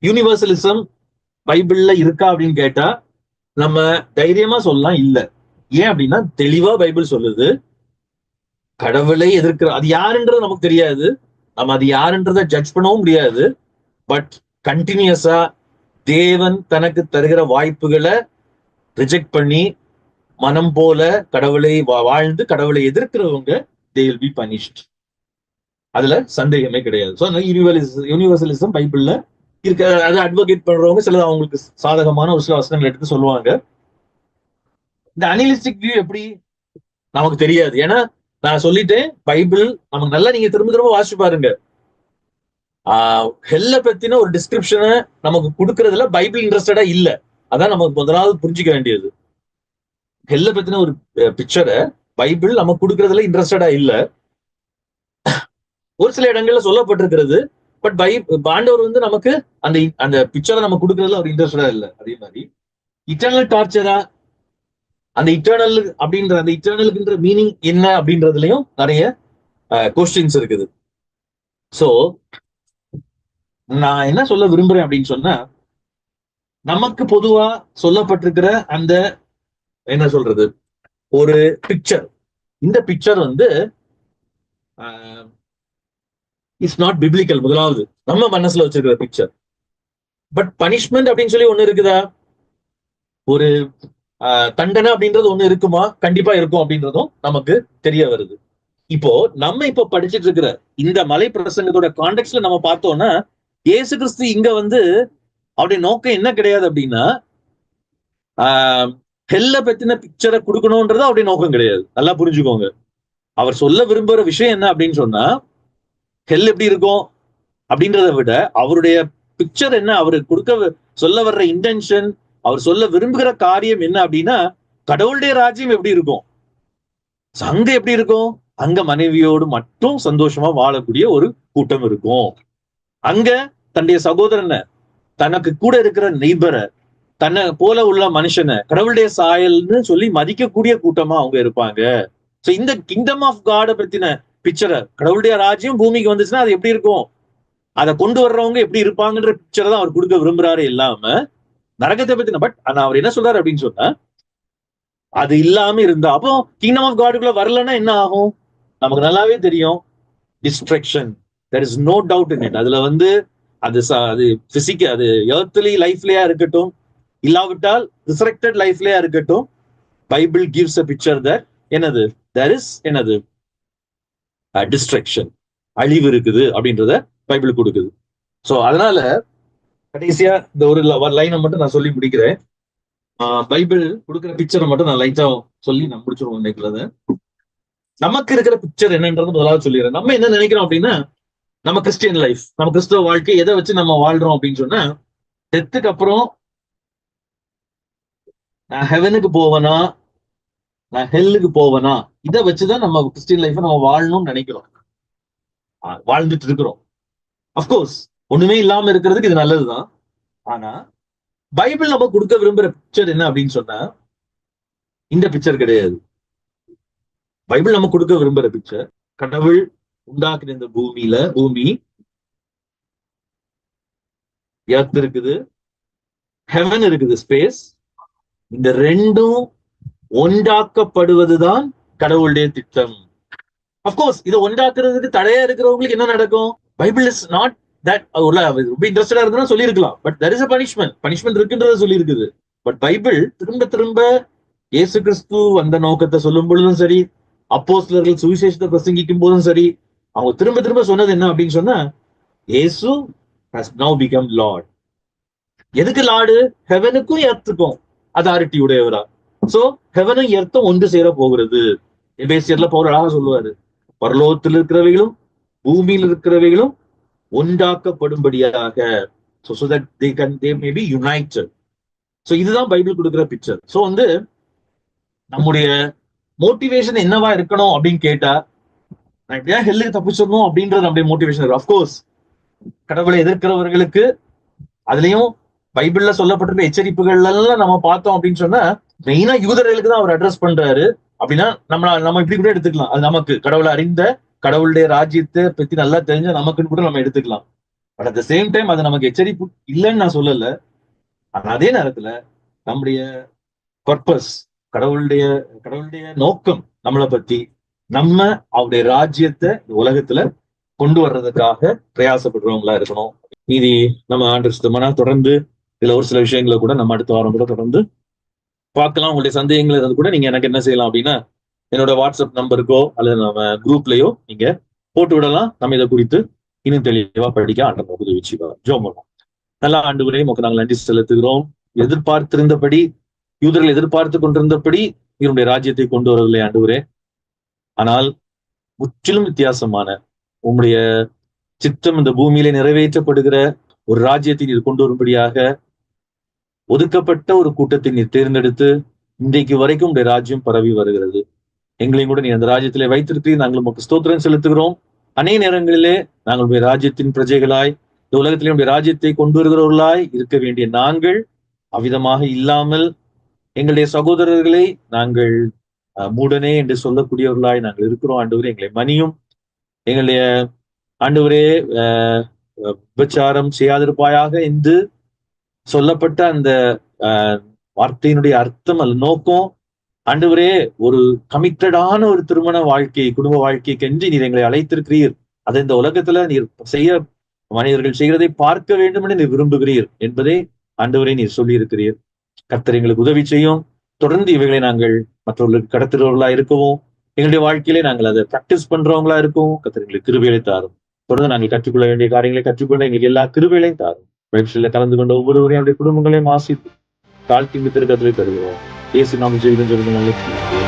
யூனிவர்சலிசம் பைபிள்ல இருக்கா அப்படின்னு கேட்டா நம்ம தைரியமா சொல்லலாம் இல்ல. ஏன் அப்படின்னா தெளிவா பைபிள் சொல்லுது, கடவுளை எதிர்க்கிற அது யாருன்றது நமக்கு தெரியாது, நம்ம அது யாருன்றத ஜட்ஜ் பண்ணவும் முடியாது. பட் கண்டினியூஸா தேவன் தனக்கு தருகிற வாய்ப்புகளை ரிஜெக்ட் பண்ணி மனம் போல கடவுளை வாழ்ந்து கடவுளை எதிர்க்கிறவங்க they will be punished. அதுல சந்தேகமே கிடையாது. ஸோ யூனிவர்சலிசம் பைபிள்ல இருக்க, அதை அட்வொகேட் பண்றவங்க சில அவங்களுக்கு சாதகமான ஒரு சில வசனங்கள் எடுத்து சொல்லுவாங்க. இந்த அனிலிஸ்டிக் வியூ எப்படி நமக்கு தெரியாது. ஏன்னா நான் சொல்லிட்டேன், பைபிள் நமக்கு நல்லா நீங்க திரும்ப திரும்ப வாசிச்சு பாருங்க. ஹெல்ல பத்தின ஒரு டிஸ்கிரிப்ஷனை நமக்கு கொடுக்கறதுல பைபிள் இன்ட்ரெஸ்டடா இல்ல. அதான் நமக்கு முதலாவது புரிஞ்சுக்க வேண்டியது. ஹெல்ல பத்தின ஒரு பிக்சரை பைபிள் நமக்கு கொடுக்கறதுல இன்ட்ரெஸ்டடா இல்ல. ஒரு சில இடங்கள்ல சொல்லப்பட்டிருக்கிறது, பட் ஆண்டவர் நமக்கு அந்த அந்த பிக்சரை நம்ம கொடுக்கறதுல அவர் இன்ட்ரெஸ்டடா இல்ல. அதே மாதிரி இட்டர்னல் டார்ச்சரா, அந்த இட்டர்னல் அப்படின்ற அந்த இட்டர்னலுக்குன்ற மீனிங் என்ன அப்படின்றதுலயும் நிறைய கொஸ்டின்ஸ் இருக்குது. சோ நான் என்ன சொல்ல விரும்புறேன் அப்படின்னு சொன்னா, நமக்கு பொதுவா சொல்லப்பட்டிருக்கிற அந்த என்ன சொல்றது ஒரு பிக்சர், இந்த பிக்சர் இட்ஸ் நாட் பிப்ளிக்கல். முதலாவது நம்ம மனசுல வச்சிருக்கிற பிக்சர். பட் பனிஷ்மெண்ட் அப்படின்னு சொல்லி ஒண்ணு இருக்குதா, ஒரு தண்டனை அப்படின்றது ஒண்ணு இருக்குமா? கண்டிப்பா இருக்கும் அப்படின்றதும் நமக்கு தெரிய வருது. இப்போ படிச்சுட்டு இருக்கிற இந்த மலை பிரசங்கத்தோட கான்டெக்ட்ல நம்ம பார்த்தோம்னா, இயேசு கிறிஸ்து இங்க அவருடைய நோக்கம் என்ன கிடையாது அப்படின்னா, ஹெல்ல பத்தின பிக்சரை கொடுக்கணும்ன்றது அவருடைய நோக்கம் கிடையாது. நல்லா புரிஞ்சுக்கோங்க. அவர் சொல்ல விரும்புற விஷயம் என்ன அப்படின்னு சொன்னா, ஹெல் எப்படி இருக்கும் அப்படின்றத விட அவருடைய பிக்சர் என்ன, அவரு சொல்ல வர்ற இன்டென்ஷன், அவர் சொல்ல விரும்புகிற காரியம் என்ன அப்படின்னா, கடவுளுடைய ராஜ்யம் எப்படி இருக்கும், அங்க எப்படி இருக்கும், அங்க மனைவியோடு மட்டும் சந்தோஷமா வாழக்கூடிய ஒரு கூட்டம் இருக்கும். அங்க தன்னுடைய சகோதரனை, தனக்கு கூட இருக்கிற நெய்பரை, தன்னை போல உள்ள மனுஷனை கடவுளுடைய சாயல்னு சொல்லி மதிக்கக்கூடிய கூட்டமா அவங்க இருப்பாங்க. சோ இந்த கிங்டம் ஆஃப் காட பத்தின பிக்சரை, கடவுளுடைய ராஜ்யம் பூமிக்கு வந்துச்சுன்னா அது எப்படி இருக்கும், அதை கொண்டு வர்றவங்க எப்படி இருப்பாங்கன்ற பிக்சரை தான் அவர் கொடுக்க விரும்புறாரு. இல்லாம நரகத்தை பத்தின. பட் ஆனா அவர் என்ன சொல்றாரு அப்படின்னு சொன்னா, அது இல்லாம இருந்தா அப்போ கிங்டம் ஆஃப் காடுக்குள்ள வரலன்னா என்ன ஆகும் நமக்கு நல்லாவே தெரியும். Destruction. There is no doubt in it. அதுல அது பிசிக், அது எர்த்லி லைஃப்லயா இருக்கட்டும், இல்லாவிட்டால் ரிசரக்டட் லைஃப்லயா இருக்கட்டும், Bible gives a picture that என்னது, தேர் இஸ் என்னது, டிஸ்ட்ரக்ஷன், அழிவு இருக்குது அப்படின்றத பைபிள் கொடுக்குது. சோ அதனால கடைசியா இந்த ஒரு லைனை மட்டும் நான் சொல்லி முடிக்கிறேன். பைபிள் கொடுக்குற பிக்சரை மட்டும் நான் லைட்டா சொல்லி நான் முடிச்சிருவோம் நினைக்கிறத. நமக்கு இருக்கிற பிக்சர் என்னன்றது முதலாவது சொல்லிடுறேன். நம்ம என்ன நினைக்கிறோம் அப்படின்னா, நம்ம கிறிஸ்டியன் லைஃப், நம்ம கிறிஸ்தவ வாழ்க்கை எதை வச்சு நம்ம வாழ்றோம் அப்படின்னு சொன்னா, டெத்துக்கு அப்புறம் நான் ஹெவனுக்கு போவனா, நான் ஹெல்லுக்கு போவனா, இதை வச்சுதான் நம்ம கிறிஸ்டியன் லைஃப் நம்ம வாழணும்னு நினைக்கிறோம், வாழ்ந்துட்டு இருக்கிறோம். அப்கோர்ஸ் ஒண்ணுமே இல்லாம இருக்கிறதுக்கு இது நல்லதுதான். ஆனா பைபிள் நம்ம கொடுக்க விரும்புற பிக்சர் என்ன அப்படின்னு சொன்னா, இந்த பிக்சர் கிடையாது. பைபிள் நம்ம கொடுக்க விரும்புற பிக்சர், கடவுள் உண்டாக்குன இந்த பூமி எர்த் இருக்குது, ஹெவன் இருக்குது, ஸ்பேஸ். இந்த ரெண்டும் ஒன்றாக்கப்படுவதுதான் கடவுளுடைய திட்டம். அப்கோர்ஸ் இதை ஒன்றாக்குறதுக்கு தடையா இருக்கிறவங்களுக்கு என்ன நடக்கும்? Bible is not that. ரொம்ப இன்ட்ரெஸ்டடா இருக்குன்னு சொல்லியிருக்கலாம், but there is a punishment இருக்குன்றத சொல்லி இருக்குது. பட் பைபிள் திரும்ப திரும்ப இயேசு கிறிஸ்து அந்த நோக்கத்தை சொல்லும் பொழுதும் சரி, அப்போஸ்தலர்கள் சுவிசேஷத்தை பிரசங்கிக்கும் போதும் சரி, அவங்க திரும்ப திரும்ப சொன்னது என்ன அப்படின்னு சொன்னா, இயேசு has now become Lord. எதுக்கு லார்டு? ஹெவனுக்கும் எர்த்துக்கும் அதாரிட்டி உடையவரா. சோ ஹெவனும் எர்த்தும் ஒன்று சேர போகிறது. எபேசியர்ல பவுல் அழகா சொல்லுவாரு, பரலோகத்தில் இருக்கிறவைகளும் பூமியில் இருக்கிறவைகளும் ஒன்றாக்கப்படும்படியாக. so that they may be united. So இதுதான் பைபிள் கொடுக்கிற பிக்சர். சோ நம்முடைய மோட்டிவேஷன் என்னவா இருக்கணும் அப்படின்னு கேட்டா, நான் எப்படியா ஹெல்லுக்கு தப்பிச்சிடணும் அப்படின்றது நம்முடைய மோட்டிவேஷன் இருக்கு. அப்கோர்ஸ் கடவுளை எதிர்க்கிறவர்களுக்கு அதுலயும் பைபிள்ல சொல்லப்பட்டிருக்க எச்சரிப்புகள் எல்லாம் நம்ம பார்த்தோம் அப்படின்னு சொன்னா, மெயினா யூதர்களுக்கு தான் அவர் அட்ரஸ் பண்றாரு. அப்படின்னா நம்ம இப்படி கூட எடுத்துக்கலாம், அது நமக்கு கடவுளை அறிந்த, கடவுளுடைய ராஜ்யத்தை பத்தி நல்லா தெரிஞ்ச நமக்குன்னு கூட நம்ம எடுத்துக்கலாம். But at the same time அது நமக்கு எச்சரிப்பு இல்லைன்னு நான் சொல்லல. ஆனா அதே நேரத்துல நம்முடைய பர்பஸ், கடவுளுடைய நோக்கம் நம்மளை பத்தி, நம்ம அவருடைய ராஜ்யத்தை உலகத்துல கொண்டு வர்றதுக்காக பிரயாசப்படுறவங்களா இருக்கணும். மீதி நம்ம ஆண்டு சுத்தமான தொடர்ந்து இதுல ஒரு சில விஷயங்களை கூட நம்ம அடுத்த வாரம் கூட தொடர்ந்து பார்க்கலாம். உங்களுடைய சந்தேகங்கள் இருந்து கூட நீங்க எனக்கு என்ன செய்யலாம் அப்படின்னா, என்னோட வாட்ஸ்அப் நம்பருக்கோ அல்லது நம்ம குரூப்லயோ நீங்க போட்டு விடலாம். நம்ம இதை குறித்து இன்னும் தெளிவா படிக்க ஆண்டவர் உதவி செய்வார். ஜெபம் பண்ணுவோம். நல்ல ஆண்டவரே, உமக்கு நாங்கள் நன்றி செலுத்துகிறோம். எதிர்பார்த்திருந்தபடி, யூதர்கள் எதிர்பார்த்து கொண்டிருந்தபடி இவருடைய ராஜ்யத்தை கொண்டு வரவில்லை ஆண்டவரே. ஆனால் முற்றிலும் வித்தியாசமான உங்களுடைய சித்தம் இந்த பூமியிலே நிறைவேற்றப்படுகிற ஒரு ராஜ்யத்தை நீர் கொண்டு வரும்படியாக ஒதுக்கப்பட்ட ஒரு கூட்டத்தை நீர் தேர்ந்தெடுத்து இன்றைக்கு வரைக்கும் உடைய ராஜ்யம் பரவி வருகிறது. எங்களையும் கூட நீ அந்த ராஜ்யத்திலே வைத்திருக்கிறீர். நாங்கள் உமக்கு ஸ்தோத்திரம் செலுத்துகிறோம். அநேக நேரங்களிலே நாங்கள் உடைய ராஜ்யத்தின் பிரஜைகளாய், இந்த உலகத்திலே உடைய ராஜ்யத்தை கொண்டு வருகிறவர்களாய் இருக்க வேண்டிய நாங்கள் அவ்விதமாக இல்லாமல், எங்களுடைய சகோதரர்களை நாங்கள் மூடனே என்று சொல்லக்கூடியவர்களாய் நாங்கள் இருக்கிறோம். ஆண்டவரே, எங்களை மன்னியும். எங்களுடைய ஆண்டவரே, விபச்சாரம் செய்யாதிருப்பாயாக என்று சொல்லப்பட்ட அந்த வார்த்தையினுடைய அர்த்தம் அல்ல நோக்கம், ஆண்டவரே, ஒரு கமிட்டடான ஒரு திருமண வாழ்க்கை, குடும்ப வாழ்க்கைக்கு என்று நீர் எங்களை அழைத்திருக்கிறீர். அதை இந்த உலகத்துல நீர் மனிதர்கள் செய்கிறதை பார்க்க வேண்டும் என்று நீர் விரும்புகிறீர் என்பதை ஆண்டவரே நீர் சொல்லி இருக்கிறீர். கர்த்தர் எங்களுக்கு உதவி செய்யும். தொடர்ந்து இவைகளை நாங்கள் மற்றவர்களுக்கு கடத்துறவர்களா இருக்கவும், எங்களுடைய வாழ்க்கையிலே நாங்கள் அதை பிராக்டிஸ் பண்றவங்களா இருக்கவும் கர்த்தர் எங்களுக்கு கிருபைகளை தாரும். தொடர்ந்து நாங்கள் கற்றுக்கொள்ள வேண்டிய காரியங்களை கற்றுக்கொள்ள எங்களுக்கு எல்லா கிருபைகளையும் தாரும். பயிற்சியில கலந்து கொண்ட ஒவ்வொருவரையும் அவருடைய குடும்பங்களையும் ஆசித்து தாழ்த்தி திருக்கத்திலே தருகிறோம். இயேசு நாமத்தில் ஜெபிக்கிறோம்.